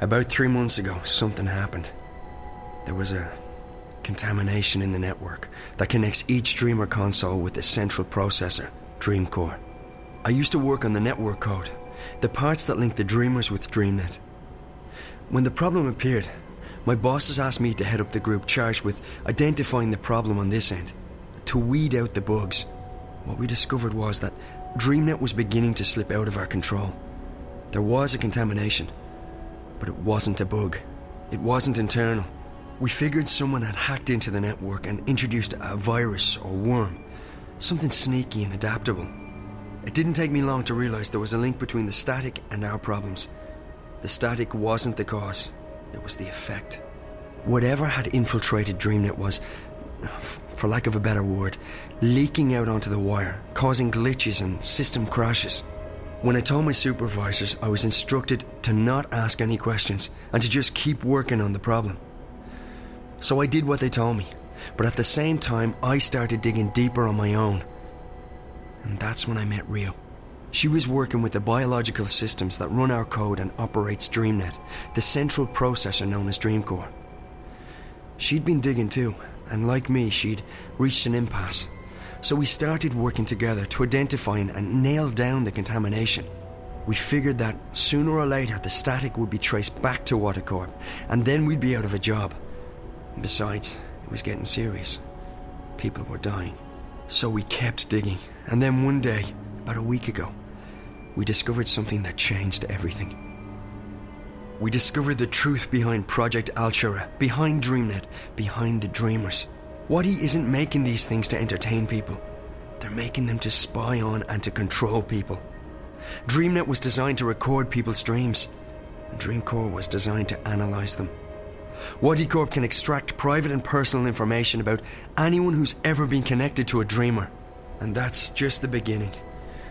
about 3 months ago, something happened. There was a contamination in the network that connects each Dreamer console with the central processor, Dream Core. I used to work on the network code, the parts that link the Dreamers with DreamNet. When the problem appeared, my bosses asked me to head up the group charged with identifying the problem on this end, to weed out the bugs. What we discovered was that DreamNet was beginning to slip out of our control. There was a contamination, but it wasn't a bug. It wasn't internal. We figured someone had hacked into the network and introduced a virus or worm, something sneaky and adaptable. It didn't take me long to realize there was a link between the static and our problems. The static wasn't the cause, it was the effect. Whatever had infiltrated DreamNet was, for lack of a better word, leaking out onto the wire, causing glitches and system crashes. When I told my supervisors, I was instructed to not ask any questions and to just keep working on the problem. So I did what they told me, but at the same time I started digging deeper on my own. And that's when I met Rio. She was working with the biological systems that run our code and operates DreamNet, the central processor known as DreamCore. She'd been digging too, and like me, she'd reached an impasse. So we started working together to identify and nail down the contamination. We figured that sooner or later the static would be traced back to Waticorp, and then we'd be out of a job. Besides, it was getting serious. People were dying. So we kept digging, and then one day, about a week ago, we discovered something that changed everything. We discovered the truth behind Project Alchera, behind DreamNet, behind the Dreamers. Wati isn't making these things to entertain people. They're making them to spy on and to control people. DreamNet was designed to record people's dreams, and DreamCore was designed to analyze them. Waticorp can extract private and personal information about anyone who's ever been connected to a Dreamer. And that's just the beginning.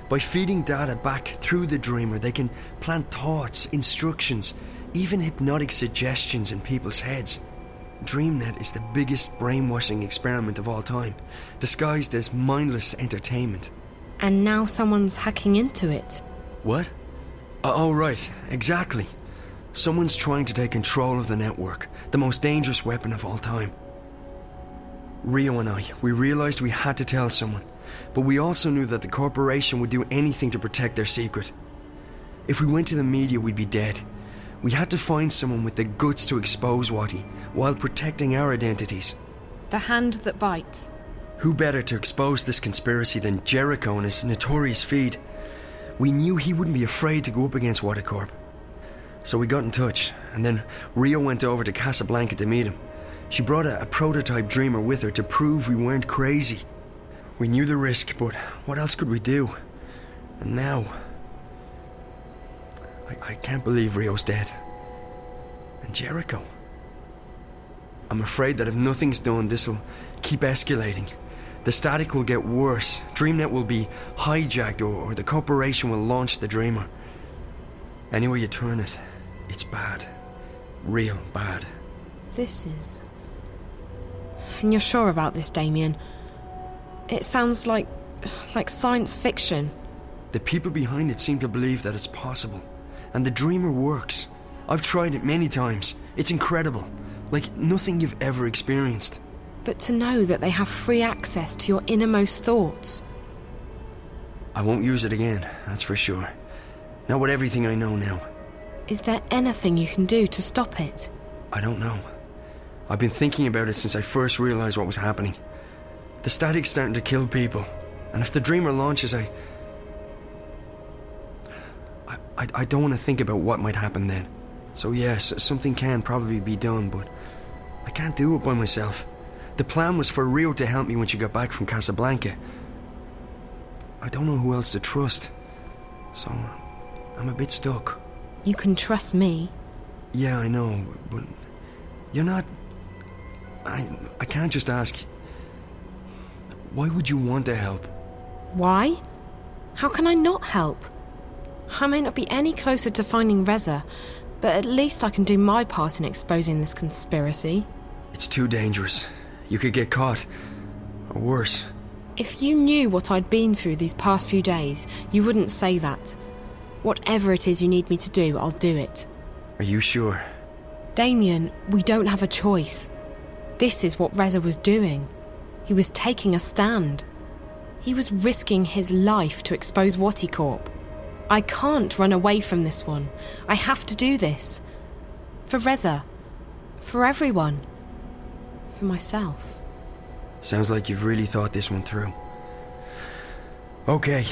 By feeding data back through the Dreamer, they can plant thoughts, instructions, even hypnotic suggestions in people's heads. DreamNet is the biggest brainwashing experiment of all time, disguised as mindless entertainment. And now someone's hacking into it. What? Oh, right, exactly. Someone's trying to take control of the network, the most dangerous weapon of all time. Rio and I, we realized we had to tell someone, but we also knew that the corporation would do anything to protect their secret. If we went to the media, we'd be dead. We had to find someone with the guts to expose Wati, while protecting our identities. The hand that bites. Who better to expose this conspiracy than Jericho and his notorious feed? We knew he wouldn't be afraid to go up against Waticorp. So we got in touch, and then Rio went over to Casablanca to meet him. She brought a prototype Dreamer with her to prove we weren't crazy. We knew the risk, but what else could we do? And now... I can't believe Rio's dead. And Jericho. I'm afraid that if nothing's done, this'll keep escalating. The static will get worse, DreamNet will be hijacked, or the corporation will launch the Dreamer. Any way you turn it, it's bad. Real bad. This is... And you're sure about this, Damien? It sounds like science fiction. The people behind it seem to believe that it's possible. And the dreamer works. I've tried it many times. It's incredible. Like nothing you've ever experienced. But to know that they have free access to your innermost thoughts. I won't use it again, that's for sure. Not with everything I know now. Is there anything you can do to stop it? I don't know. I've been thinking about it since I first realized what was happening. The static's starting to kill people. And if the dreamer launches, I don't want to think about what might happen then. So yes, something can probably be done, but I can't do it by myself. The plan was for Rio to help me when she got back from Casablanca. I don't know who else to trust. So I'm a bit stuck. You can trust me. Yeah, I know, but you're not... I can't just ask. Why would you want to help? Why? How can I not help? I may not be any closer to finding Reza, but at least I can do my part in exposing this conspiracy. It's too dangerous. You could get caught. Or worse. If you knew what I'd been through these past few days, you wouldn't say that. Whatever it is you need me to do, I'll do it. Are you sure? Damien, we don't have a choice. This is what Reza was doing. He was taking a stand. He was risking his life to expose Wati Corp. I can't run away from this one. I have to do this. For Reza. For everyone. For myself. Sounds like you've really thought this one through. Okay,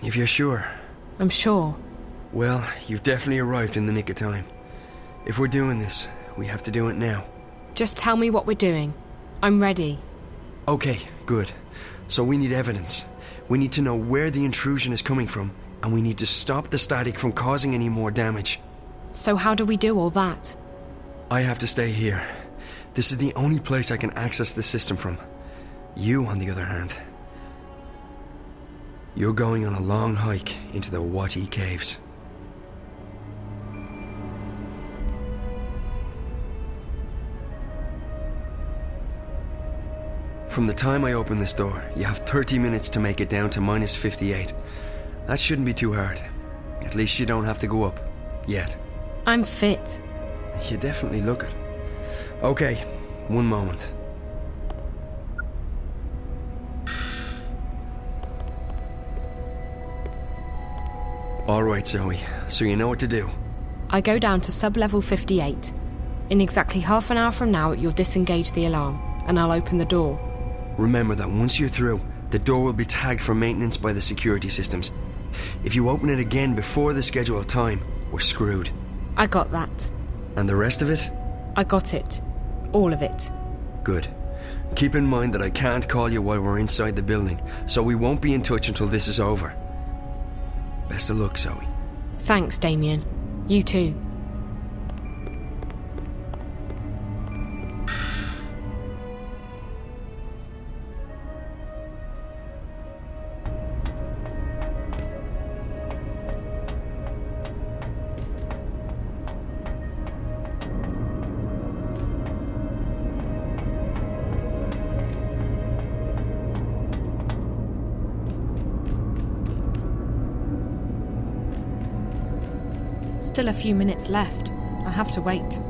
if you're sure. I'm sure. Well, you've definitely arrived in the nick of time. If we're doing this, we have to do it now. Just tell me what we're doing. I'm ready. Okay, good. So we need evidence. We need to know where the intrusion is coming from, and we need to stop the static from causing any more damage. So how do we do all that? I have to stay here. This is the only place I can access the system from. You, on the other hand, you're going on a long hike into the Wati Caves. From the time I open this door, you have 30 minutes to make it down to minus 58. That shouldn't be too hard. At least you don't have to go up. Yet. I'm fit. You definitely look it. Okay, one moment. All right, Zoe. So you know what to do. I go down to sub-level 58. In exactly half an hour from now, you'll disengage the alarm, and I'll open the door. Remember that once you're through, the door will be tagged for maintenance by the security systems. If you open it again before the scheduled time, we're screwed. I got that. And the rest of it? I got it. All of it. Good. Keep in mind that I can't call you while we're inside the building, so we won't be in touch until this is over. Best of luck, Zoe. Thanks, Damien. You too. Still a few minutes left. I have to wait.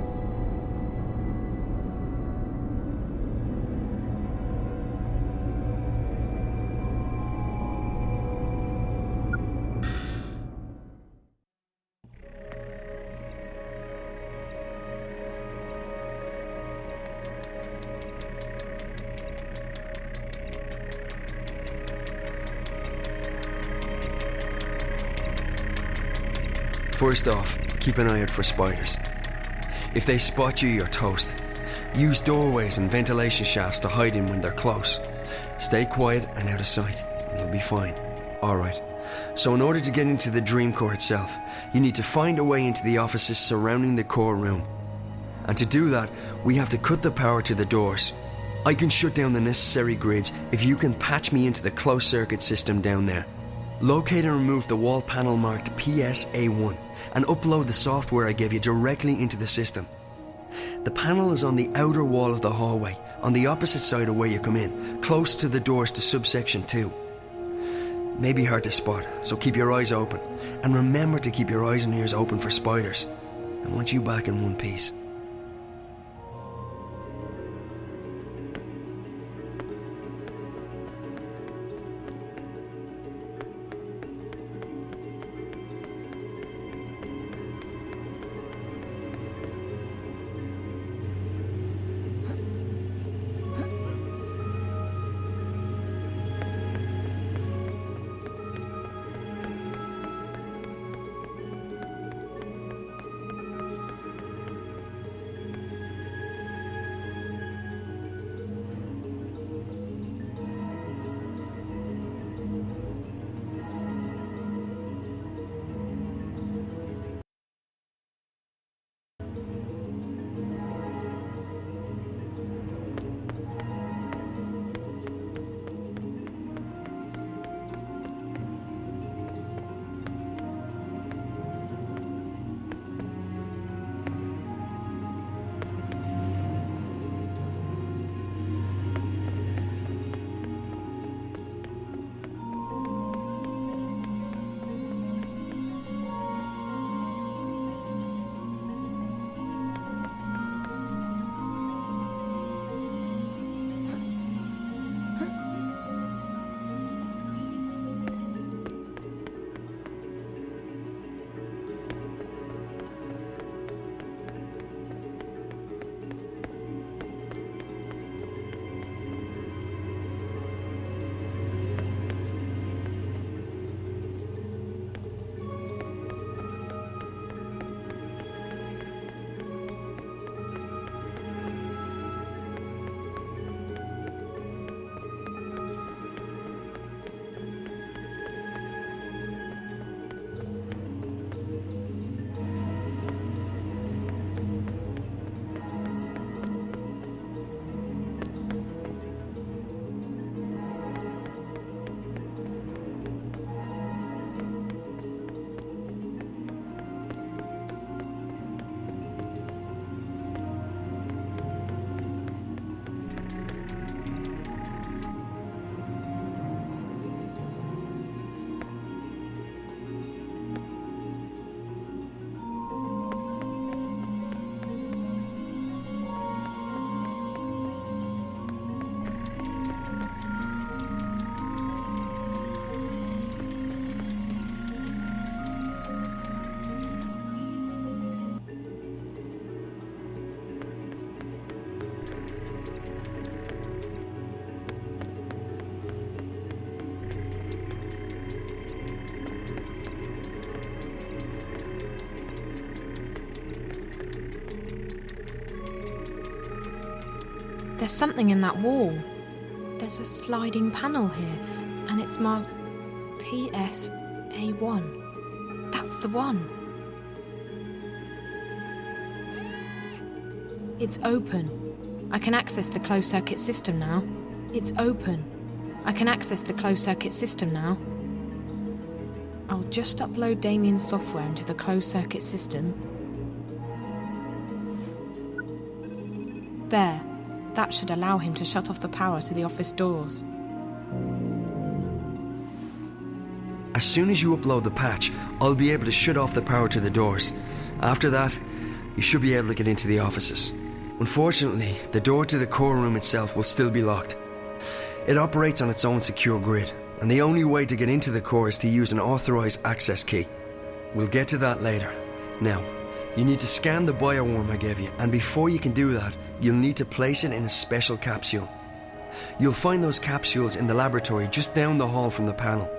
First off, keep an eye out for spiders. If they spot you, you're toast. Use doorways and ventilation shafts to hide in when they're close. Stay quiet and out of sight, and you'll be fine. Alright, so in order to get into the dream core itself, you need to find a way into the offices surrounding the core room. And to do that, we have to cut the power to the doors. I can shut down the necessary grids if you can patch me into the closed circuit system down there. Locate and remove the wall panel marked PSA1 and upload the software I gave you directly into the system. The panel is on the outer wall of the hallway, on the opposite side of where you come in, close to the doors to subsection 2. May be hard to spot, so keep your eyes open. And remember to keep your eyes and ears open for spiders. I want you back in one piece. There's something in that wall. There's a sliding panel here, and it's marked PSA1. That's the one. It's open. I can access the closed-circuit system now. It's open. I can access the closed-circuit system now. I'll just upload Damien's software into the closed-circuit system. There. That should allow him to shut off the power to the office doors. As soon as you upload the patch, I'll be able to shut off the power to the doors. After that, you should be able to get into the offices. Unfortunately, the door to the core room itself will still be locked. It operates on its own secure grid, and the only way to get into the core is to use an authorized access key. We'll get to that later. Now, you need to scan the bioworm I gave you, and before you can do that, you'll need to place it in a special capsule. You'll find those capsules in the laboratory just down the hall from the panel.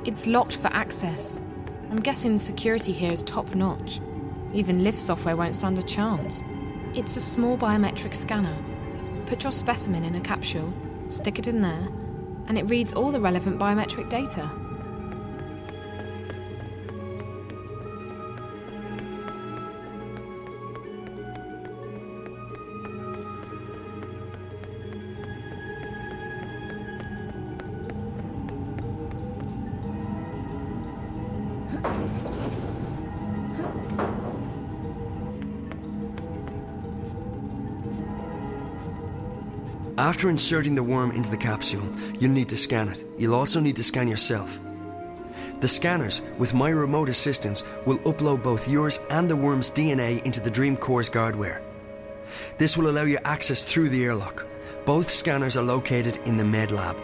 It's locked for access. I'm guessing the security here is top-notch. Even lift software won't stand a chance. It's a small biometric scanner. Put your specimen in a capsule, stick it in there, and it reads all the relevant biometric data. After inserting the worm into the capsule, you'll need to scan it. You'll also need to scan yourself. The scanners, with my remote assistance, will upload both yours and the worm's DNA into the Dream Core's guardware. This will allow you access through the airlock. Both scanners are located in the med lab.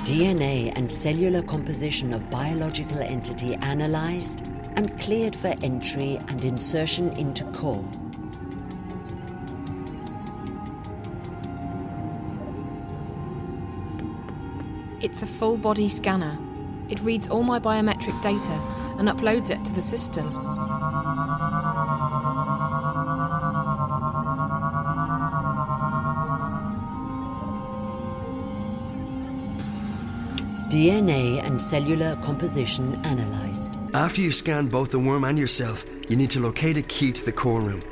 DNA and cellular composition of biological entity analyzed and cleared for entry and insertion into core. It's a full-body scanner. It reads all my biometric data and uploads it to the system. DNA and cellular composition analyzed. After you've scanned both the worm and yourself, you need to locate a key to the core room.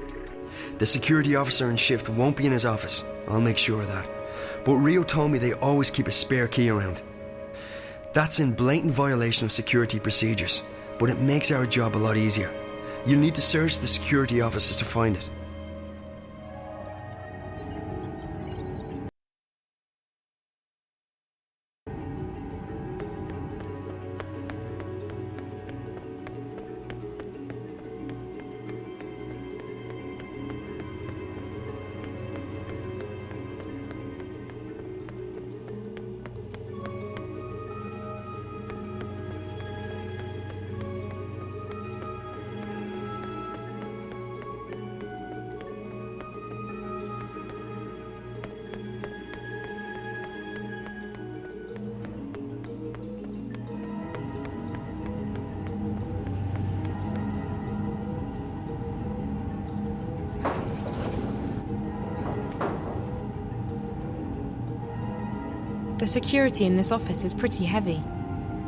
The security officer in shift won't be in his office. I'll make sure of that. But Rio told me they always keep a spare key around. That's in blatant violation of security procedures, but it makes our job a lot easier. You'll need to search the security offices to find it. The security in this office is pretty heavy.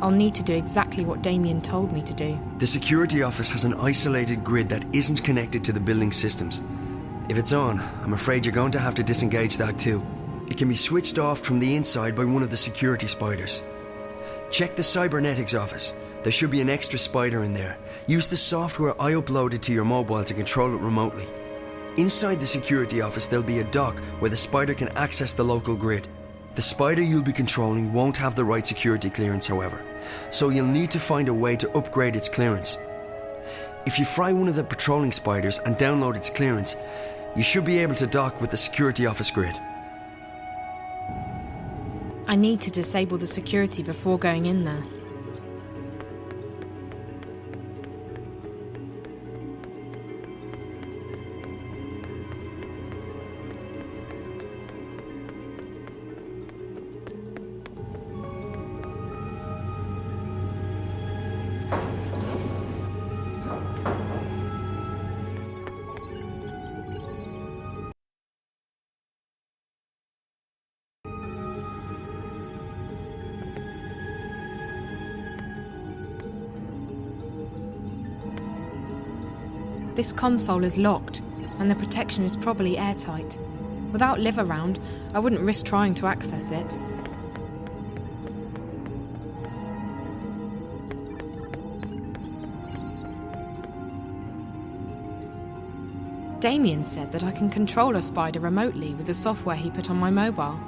I'll need to do exactly what Damien told me to do. The security office has an isolated grid that isn't connected to the building systems. If it's on, I'm afraid you're going to have to disengage that too. It can be switched off from the inside by one of the security spiders. Check the cybernetics office. There should be an extra spider in there. Use the software I uploaded to your mobile to control it remotely. Inside the security office there'll be a dock where the spider can access the local grid. The spider you'll be controlling won't have the right security clearance, however, so you'll need to find a way to upgrade its clearance. If you fry one of the patrolling spiders and download its clearance, you should be able to dock with the security office grid. I need to disable the security before going in there. This console is locked, and the protection is probably airtight. Without Liv around, I wouldn't risk trying to access it. Damien said that I can control a spider remotely with the software he put on my mobile.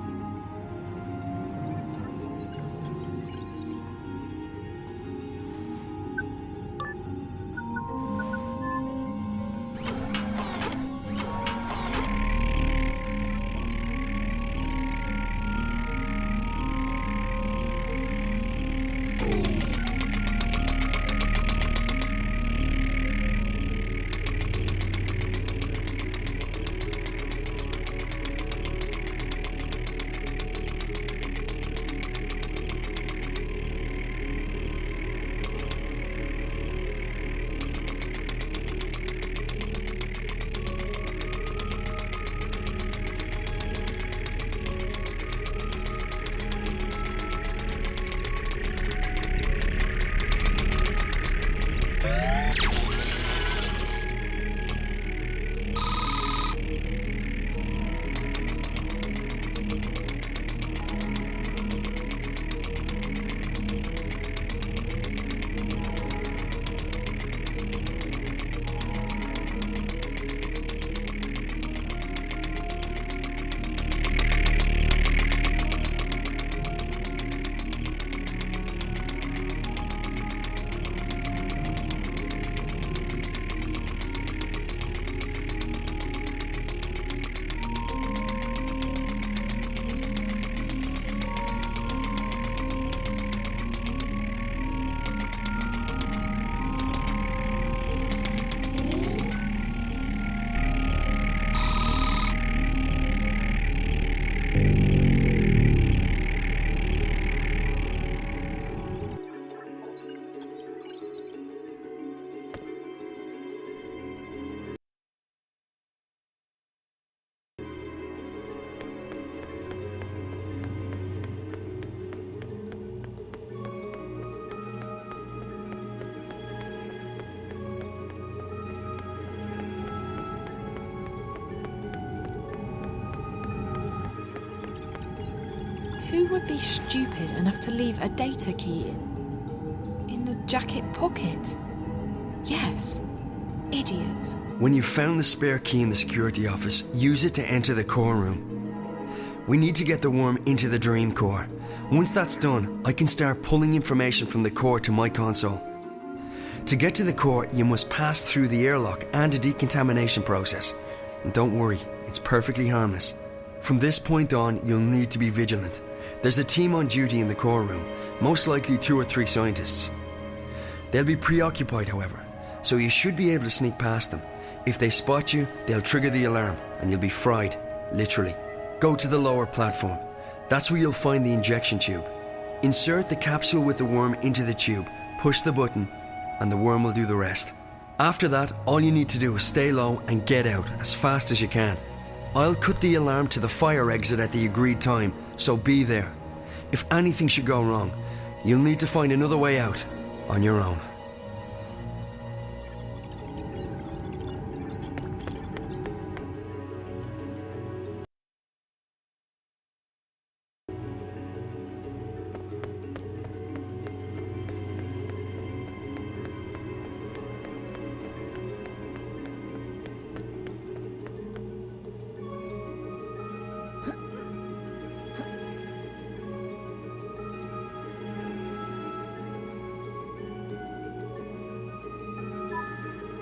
Who would be stupid enough to leave a data key in a jacket pocket? Yes, idiots. When you've found the spare key in the security office, use it to enter the core room. We need to get the worm into the dream core. Once that's done, I can start pulling information from the core to my console. To get to the core, you must pass through the airlock and a decontamination process. And don't worry, it's perfectly harmless. From this point on, you'll need to be vigilant. There's a team on duty in the core room, most likely 2 or 3 scientists. They'll be preoccupied, however, so you should be able to sneak past them. If they spot you, they'll trigger the alarm and you'll be fried, literally. Go to the lower platform. That's where you'll find the injection tube. Insert the capsule with the worm into the tube, push the button, and the worm will do the rest. After that, all you need to do is stay low and get out as fast as you can. I'll cut the alarm to the fire exit at the agreed time, so be there. If anything should go wrong, you'll need to find another way out on your own.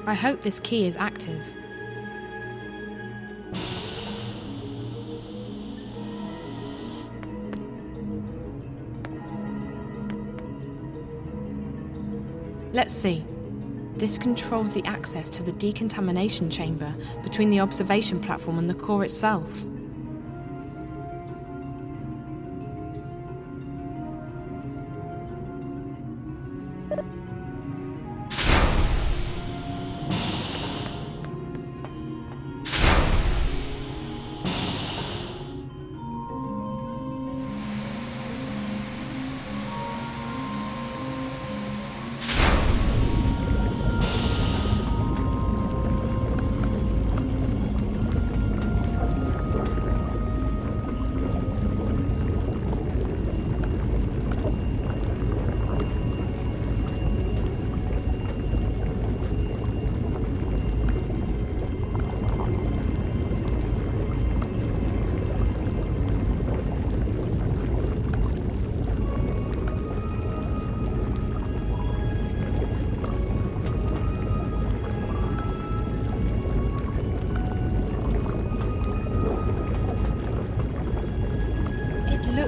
I hope this key is active. Let's see. This controls the access to the decontamination chamber between the observation platform and the core itself.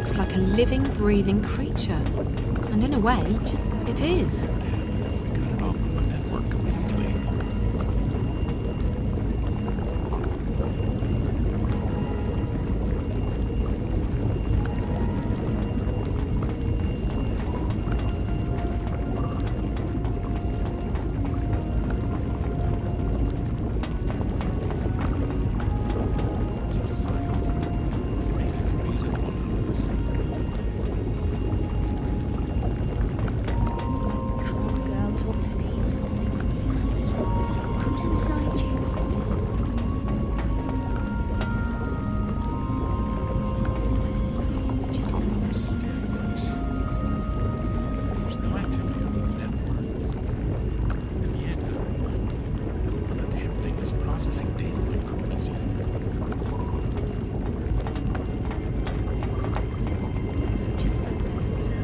looks like a living, breathing creature. And in a way, it is.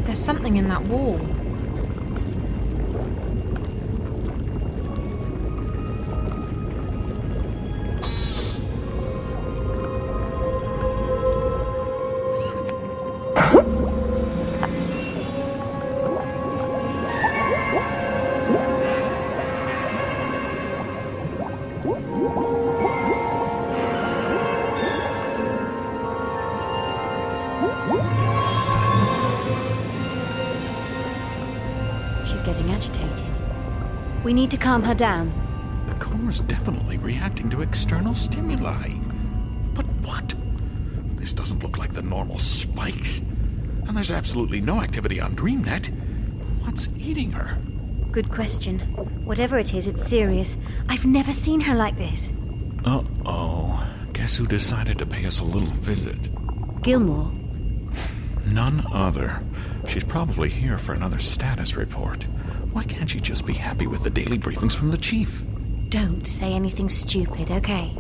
There's something in that wall. She's getting agitated. We need to calm her down. The core's definitely reacting to external stimuli. But what? This doesn't look like the normal spikes. And there's absolutely no activity on DreamNet. What's eating her? Good question. Whatever it is, it's serious. I've never seen her like this. Uh-oh. Guess who decided to pay us a little visit? Gilmore? None other. She's probably here for another status report. Why can't she just be happy with the daily briefings from the chief? Don't say anything stupid, okay?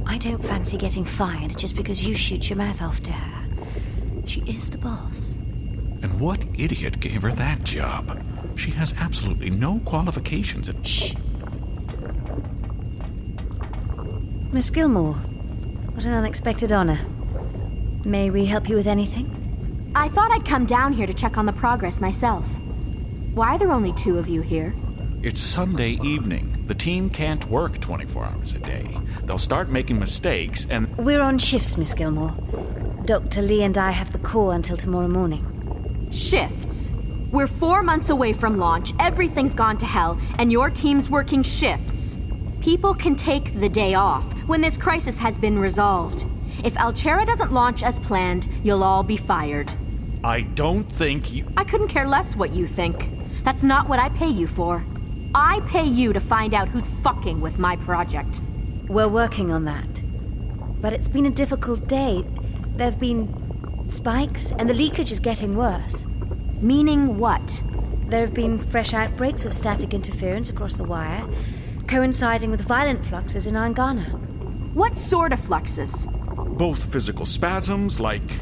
I don't fancy getting fired just because you shoot your mouth off to her. She is the boss. And what idiot gave her that job? She has absolutely no qualifications. Shh! Miss Gilmore, what an unexpected honor. May we help you with anything? I thought I'd come down here to check on the progress myself. Why are there only 2 of you here? It's Sunday evening. The team can't work 24 hours a day. They'll start making mistakes and... We're on shifts, Miss Gilmore. Dr. Lee and I have the core until tomorrow morning. Shifts? We're 4 months away from launch, everything's gone to hell, and your team's working shifts. People can take the day off when this crisis has been resolved. If Alchera doesn't launch as planned, you'll all be fired. I don't think you... I couldn't care less what you think. That's not what I pay you for. I pay you to find out who's fucking with my project. We're working on that. But it's been a difficult day. There've been spikes, and the leakage is getting worse. Meaning what? There have been fresh outbreaks of static interference across the wire, coinciding with violent fluxes in Angana. What sort of fluxes? Both physical spasms, like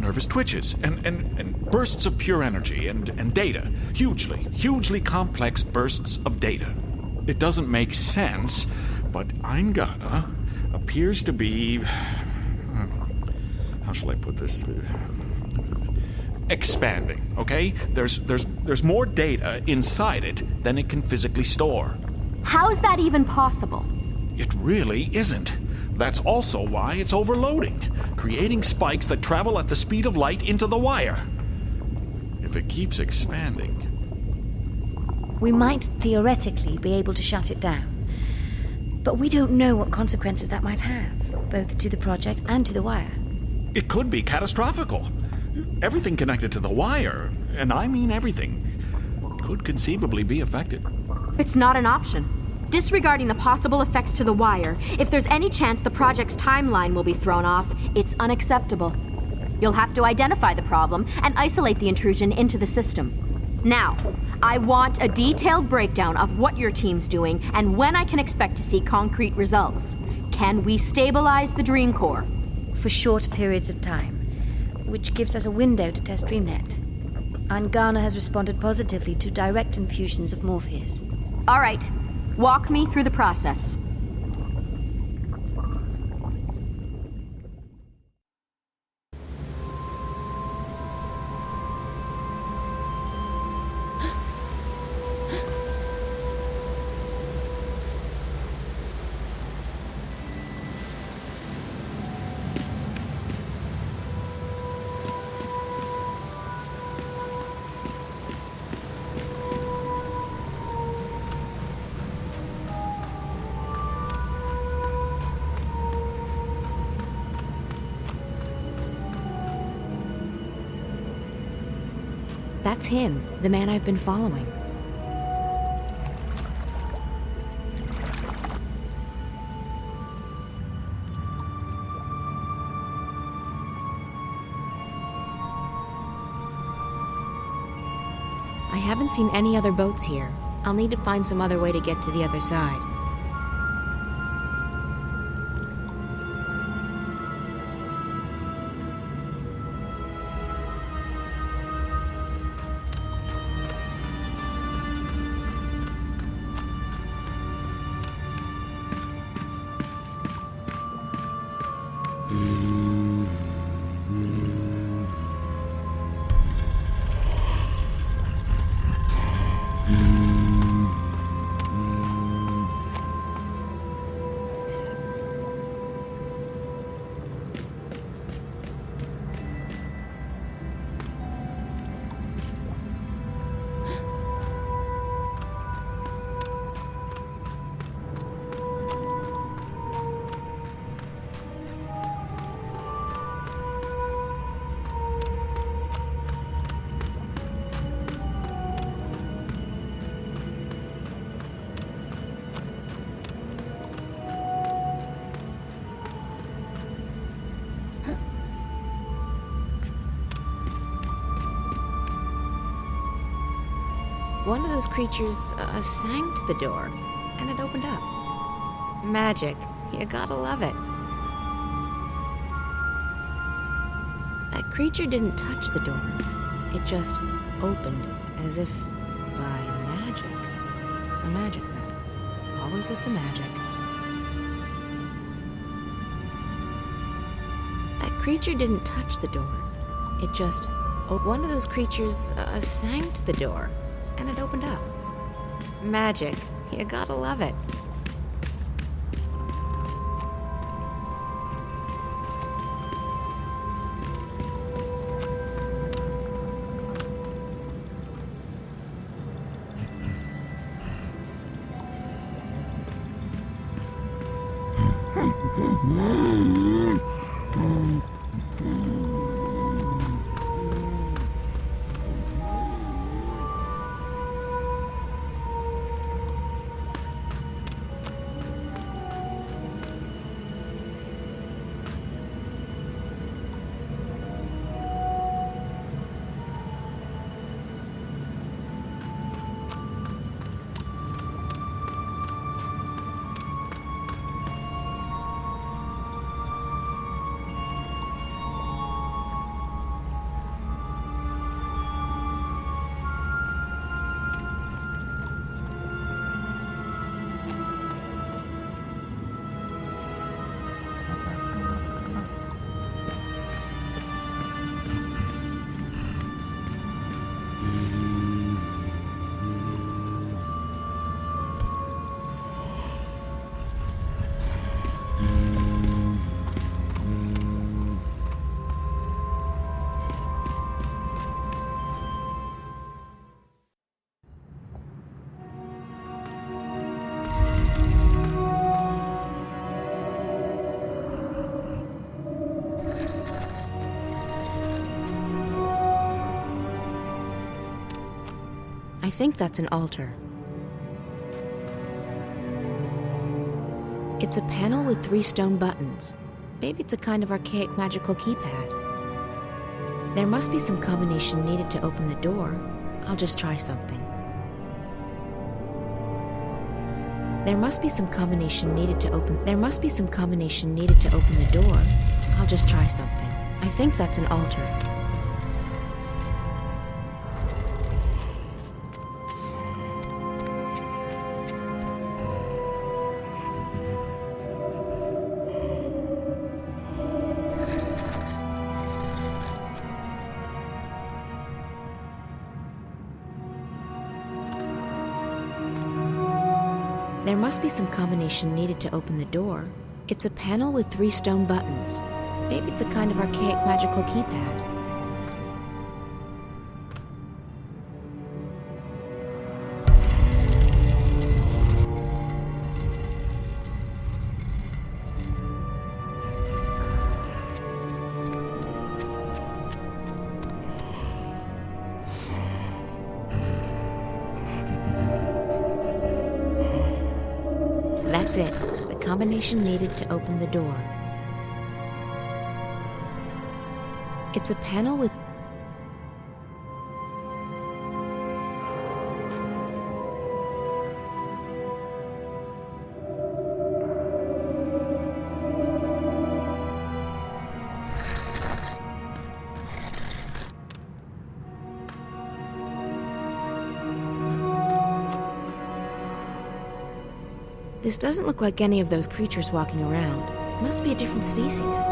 nervous twitches, and bursts of pure energy, and data. Hugely complex bursts of data. It doesn't make sense, but Angana appears to be... how shall I put this? Expanding, okay? There's more data inside it than it can physically store. How's that even possible? It really isn't. That's also why it's overloading, creating spikes that travel at the speed of light into the wire. If it keeps expanding... We might theoretically be able to shut it down. But we don't know what consequences that might have, both to the project and to the wire. It could be catastrophical. Everything connected to the wire, and I mean everything, could conceivably be affected. It's not an option. Disregarding the possible effects to the wire, if there's any chance the project's timeline will be thrown off, it's unacceptable. You'll have to identify the problem and isolate the intrusion into the system. Now, I want a detailed breakdown of what your team's doing and when I can expect to see concrete results. Can we stabilize the Dream Core? For short periods of time, which gives us a window to test DreamNet. Angana has responded positively to direct infusions of Morpheus. All right. Walk me through the process. That's him, the man I've been following. I haven't seen any other boats here. I'll need to find some other way to get to the other side. One of those creatures sang to the door, and it opened up. Magic. You gotta love it. That creature didn't touch the door. It just opened as if by magic. Some magic, then. Always with the magic. That creature didn't touch the door. It just... One of those creatures sang to the door, and it opened up. Magic. You gotta love it. I think that's an altar. It's a panel with 3 stone buttons. Maybe it's a kind of archaic magical keypad. There must be some combination needed to open the door. I'll just try something. There must be some combination needed to open the door. I'll just try something. I think that's an altar. There must be some combination needed to open the door. It's a panel with 3 stone buttons. Maybe it's a kind of archaic magical keypad. That's it, the combination needed to open the door. It's a panel with This doesn't look like any of those creatures walking around. It must be a different species.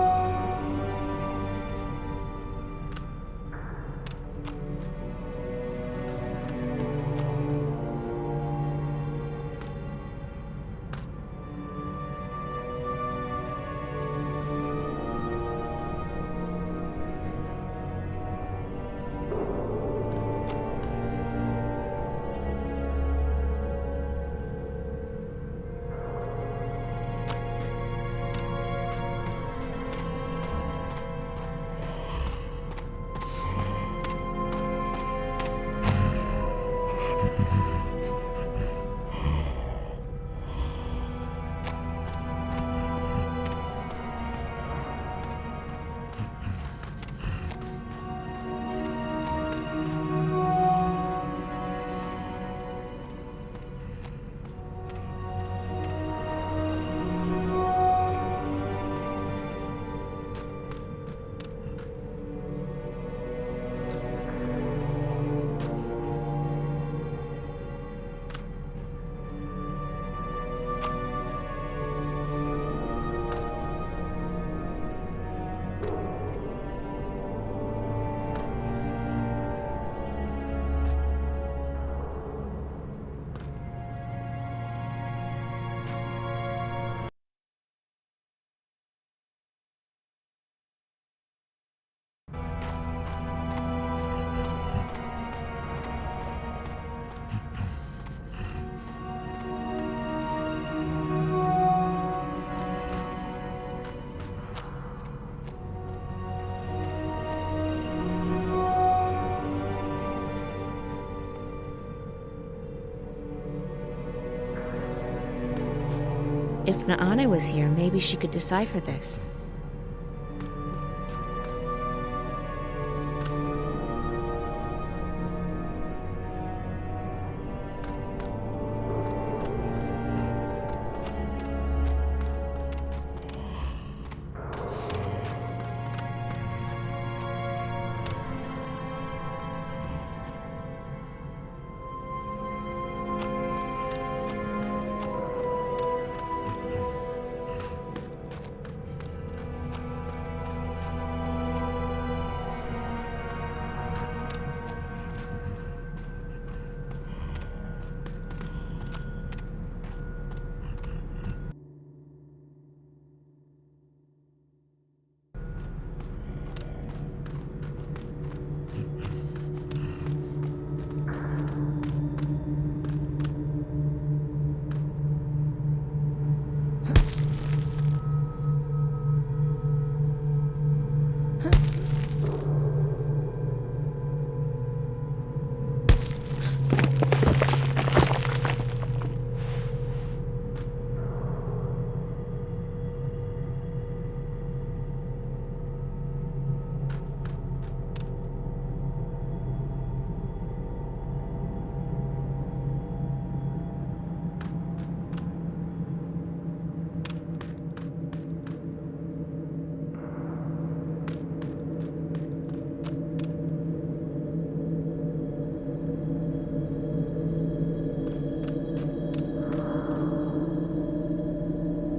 If Naane was here, maybe she could decipher this.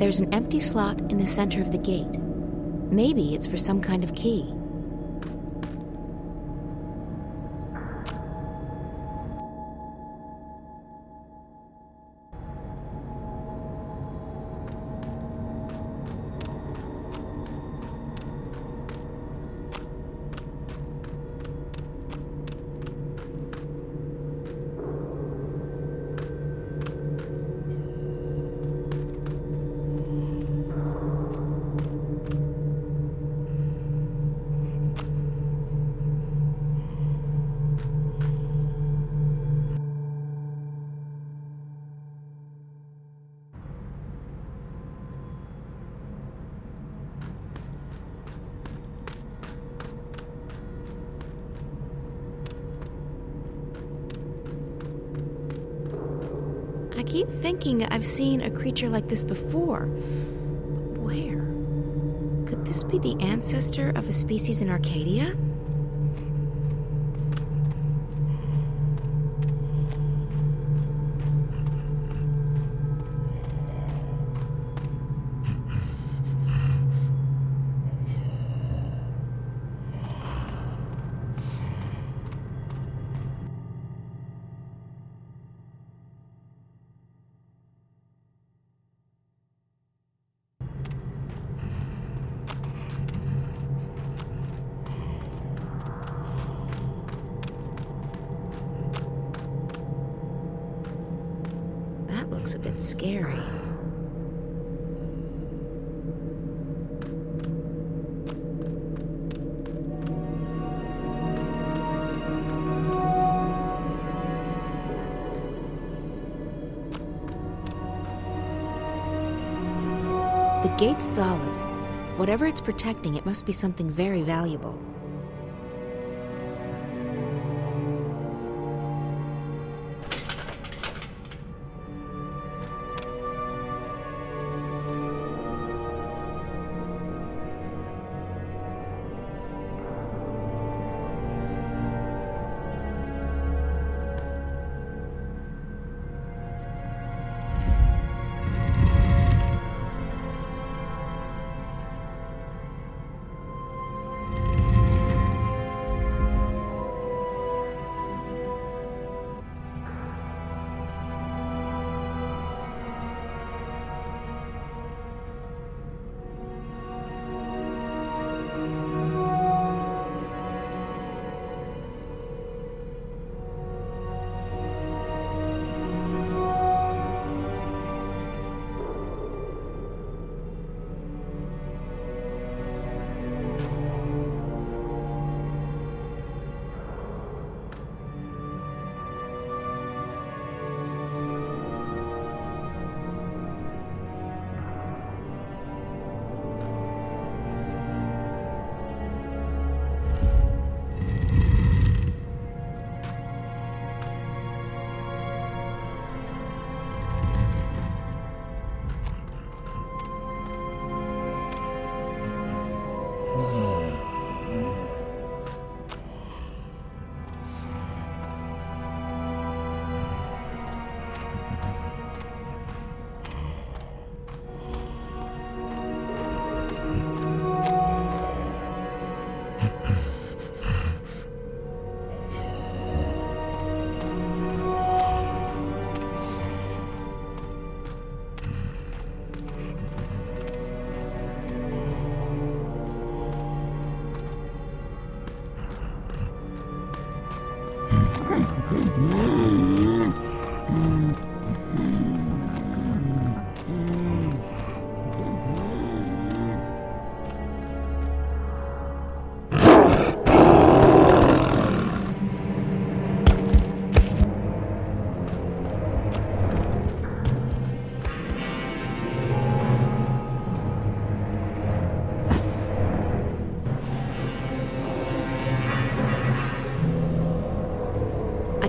There's an empty slot in the center of the gate. Maybe it's for some kind of key. I keep thinking I've seen a creature like this before. But where? Could this be the ancestor of a species in Arcadia? That looks a bit scary. The gate's solid. Whatever it's protecting, it must be something very valuable.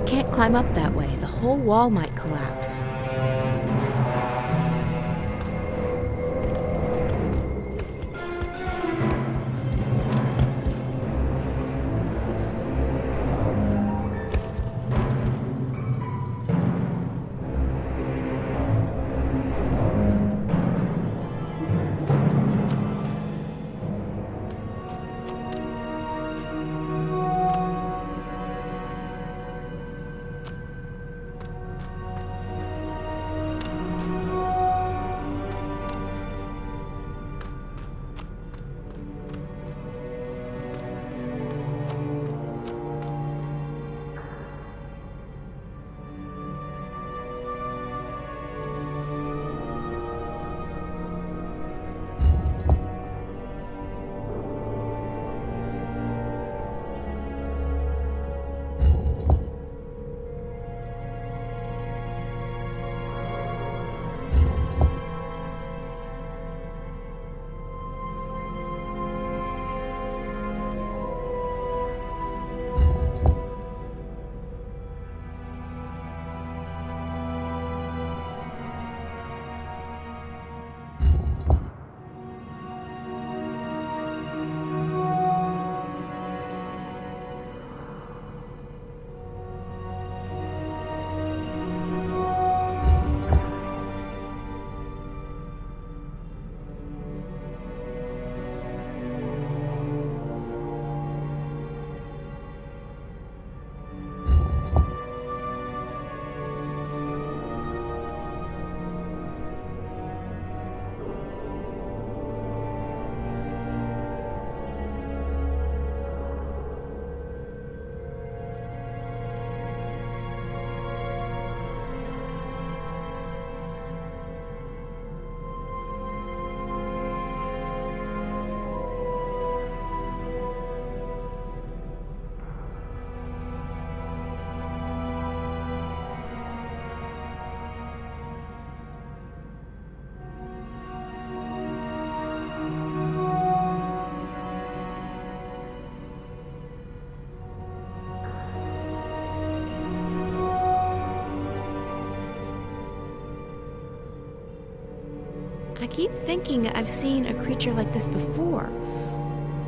Can't climb up that way. The whole wall might collapse. I keep thinking I've seen a creature like this before.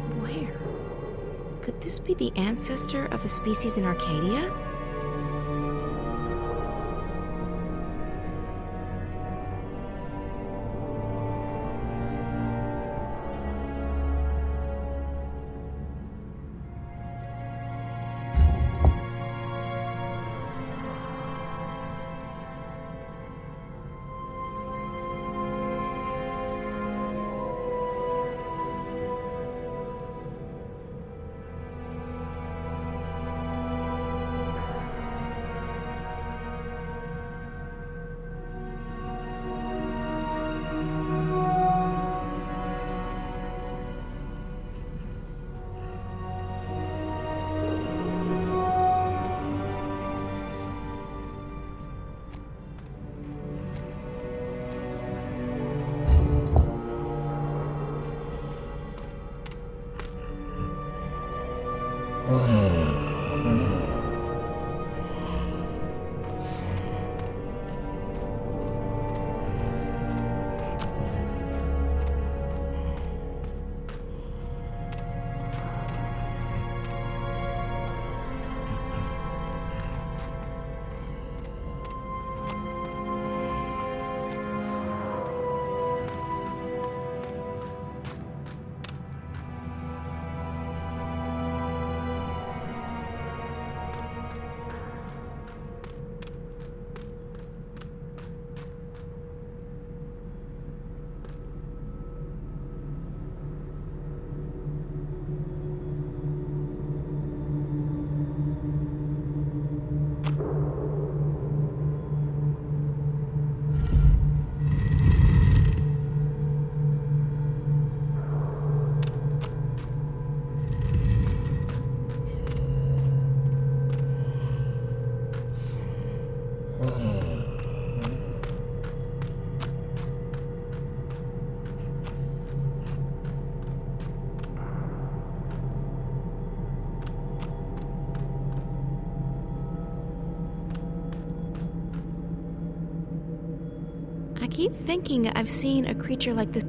But where? Could this be the ancestor of a species in Arcadia? I keep thinking I've seen a creature like this.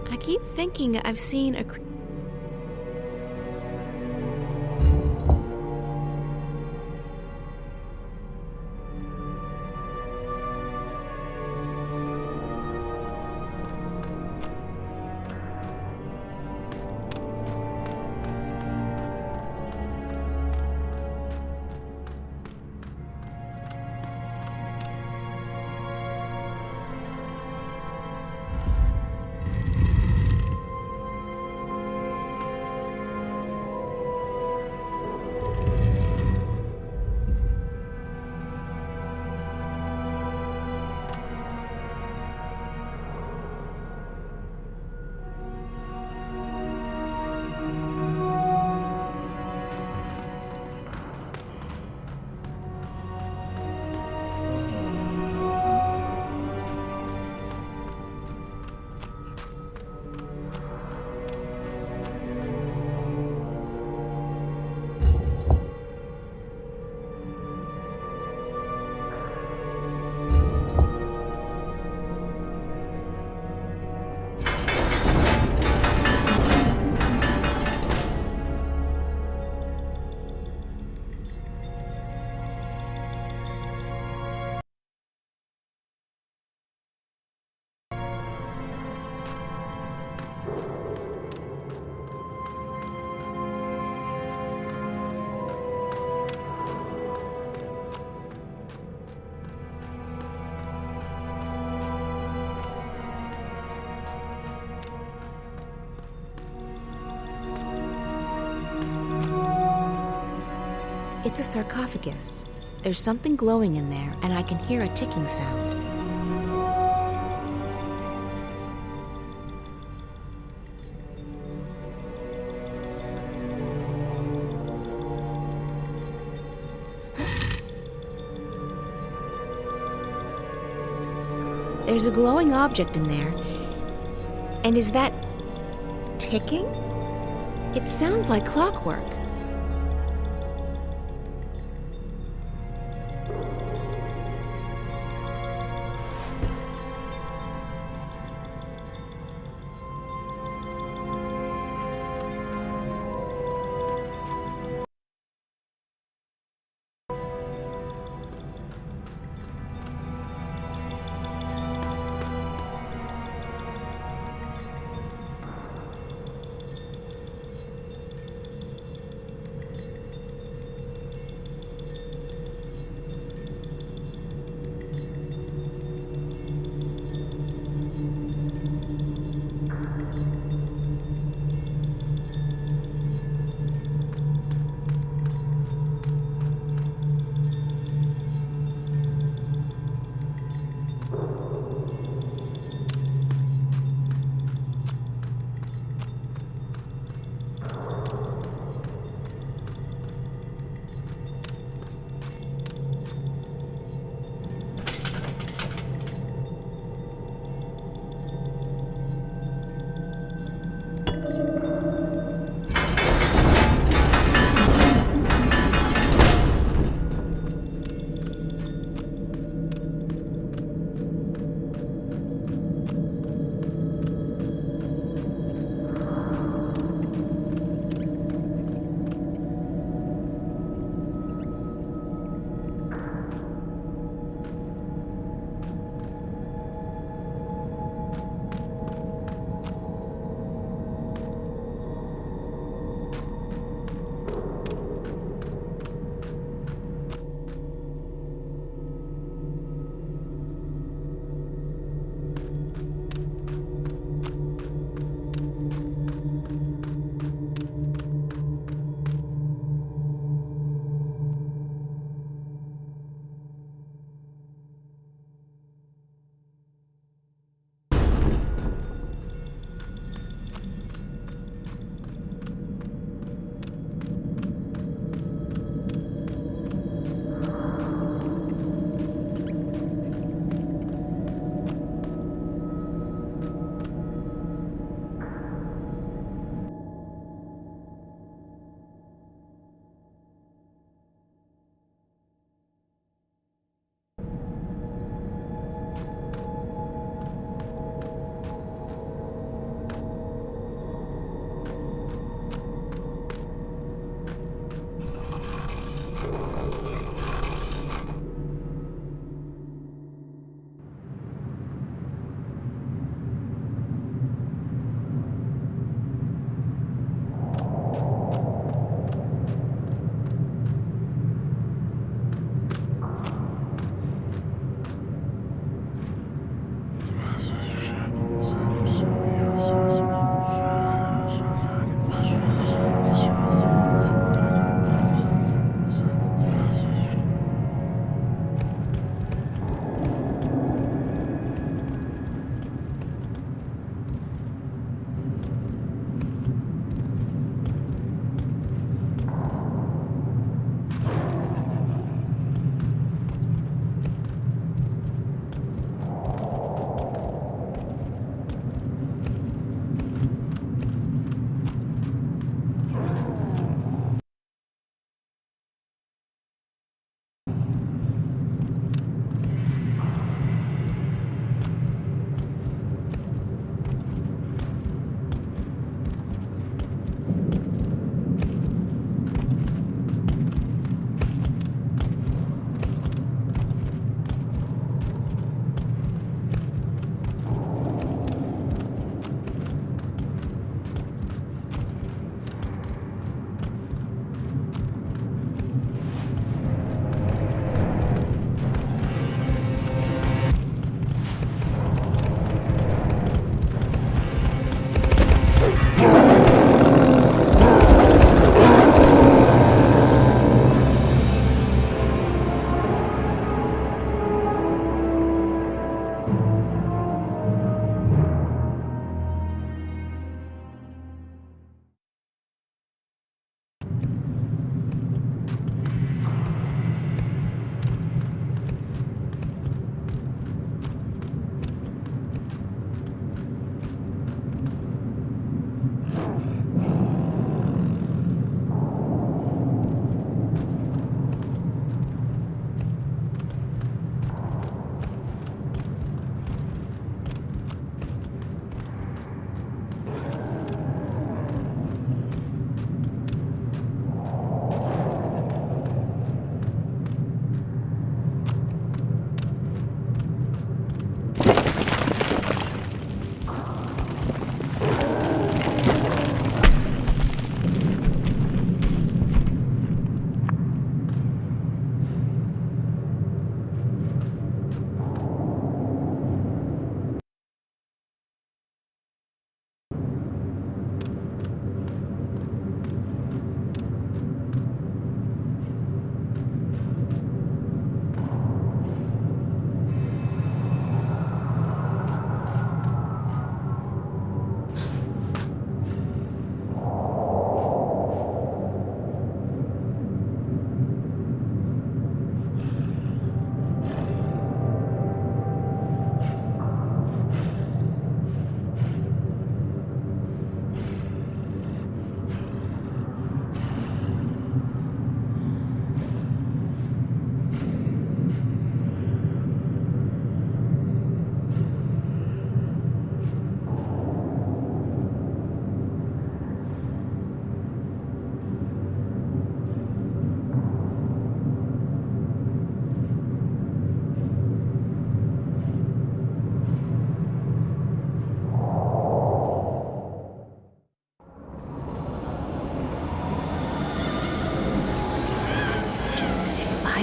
I keep thinking I've seen a... It's a sarcophagus. There's something glowing in there, and I can hear a ticking sound. There's a glowing object in there. And is that ticking? It sounds like clockwork.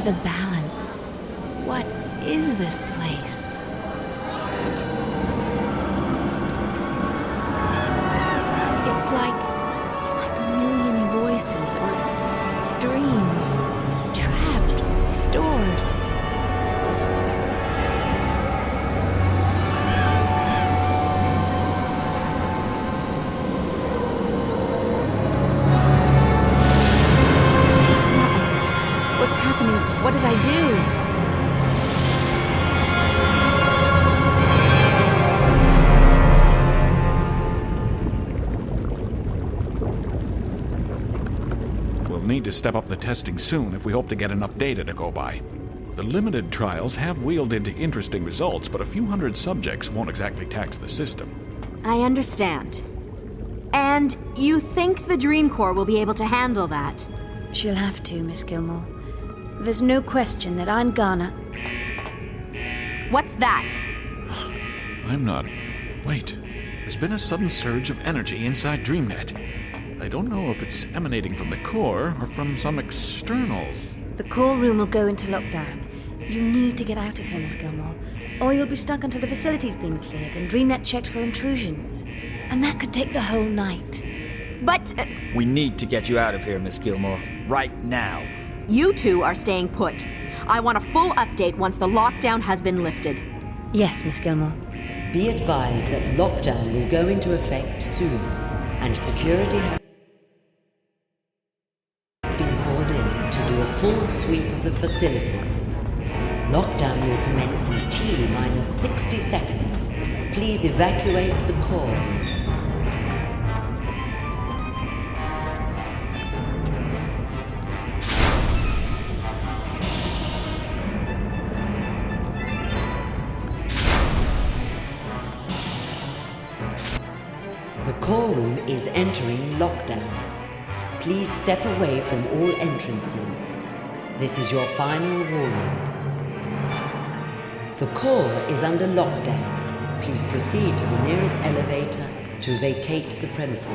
the balance. What is this place? It's like a million voices or dreams, trapped, stored. What's happening? What did I do? Need to step up the testing soon if we hope to get enough data to go by. The limited trials have wheeled into interesting results, but a few hundred subjects won't exactly tax the system. I understand. And you think the Dream Corps will be able to handle that? She'll have to, Miss Gilmore. There's no question that I'm gonna... What's that? I'm not... Wait. There's been a sudden surge of energy inside DreamNet. I don't know if it's emanating from the core or from some externals. The core room will go into lockdown. You need to get out of here, Miss Gilmore, or you'll be stuck until the facility's been cleared and DreamNet checked for intrusions. And that could take the whole night. But... We need to get you out of here, Miss Gilmore. Right now. You two are staying put. I want a full update once the lockdown has been lifted. Yes, Miss Gilmore. Be advised that lockdown will go into effect soon, and security has been called in to do a full sweep of the facilities. Lockdown will commence in T-minus 60 seconds. Please evacuate the core. The core room is entering lockdown. Please step away from all entrances. This is your final warning. The core is under lockdown. Please proceed to the nearest elevator to vacate the premises.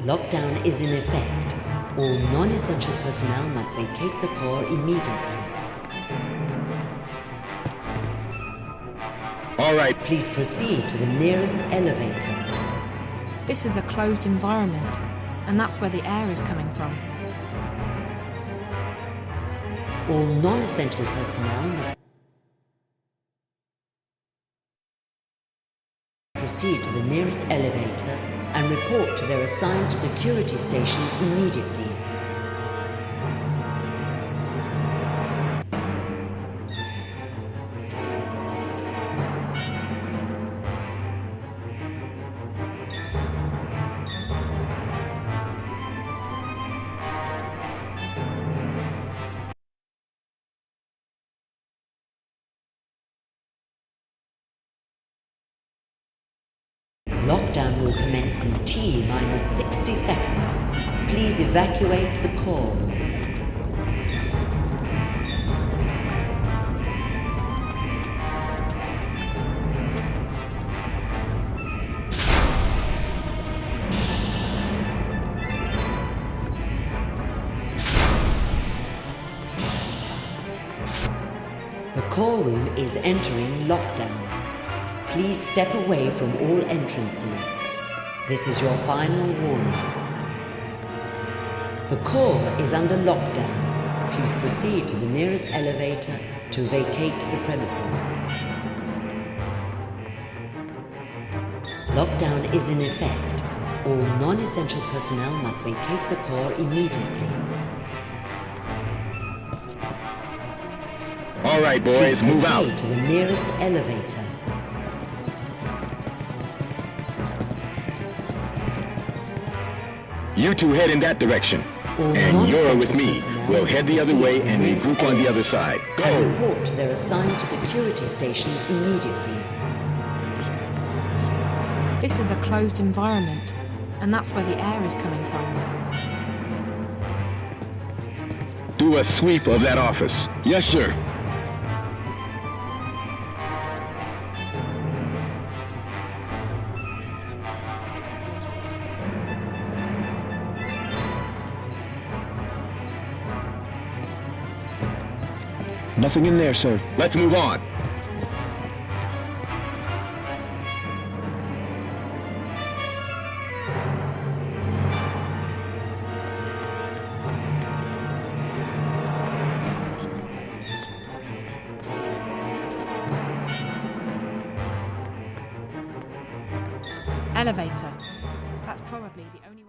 Lockdown is in effect. All non-essential personnel must vacate the core immediately. All right. Please proceed to the nearest elevator. This is a closed environment, and that's where the air is coming from. All non-essential personnel must proceed to the nearest elevator and report to their assigned security station immediately. Lockdown will commence in T-minus 60 seconds. Please evacuate the core. The core room is entering lockdown. Please step away from all entrances. This is your final warning. The core is under lockdown. Please proceed to the nearest elevator to vacate the premises. Lockdown is in effect. All non-essential personnel must vacate the core immediately. All right, boys, Please move out. proceed to the nearest elevator. You two head in that direction. And you're with me. We'll head the other way and regroup on the other side. And Go! report to their assigned security station immediately. This is a closed environment, and that's where the air is coming from. Do a sweep of that office. Yes, sir. Nothing in there, sir. Let's move on. Elevator. That's probably the only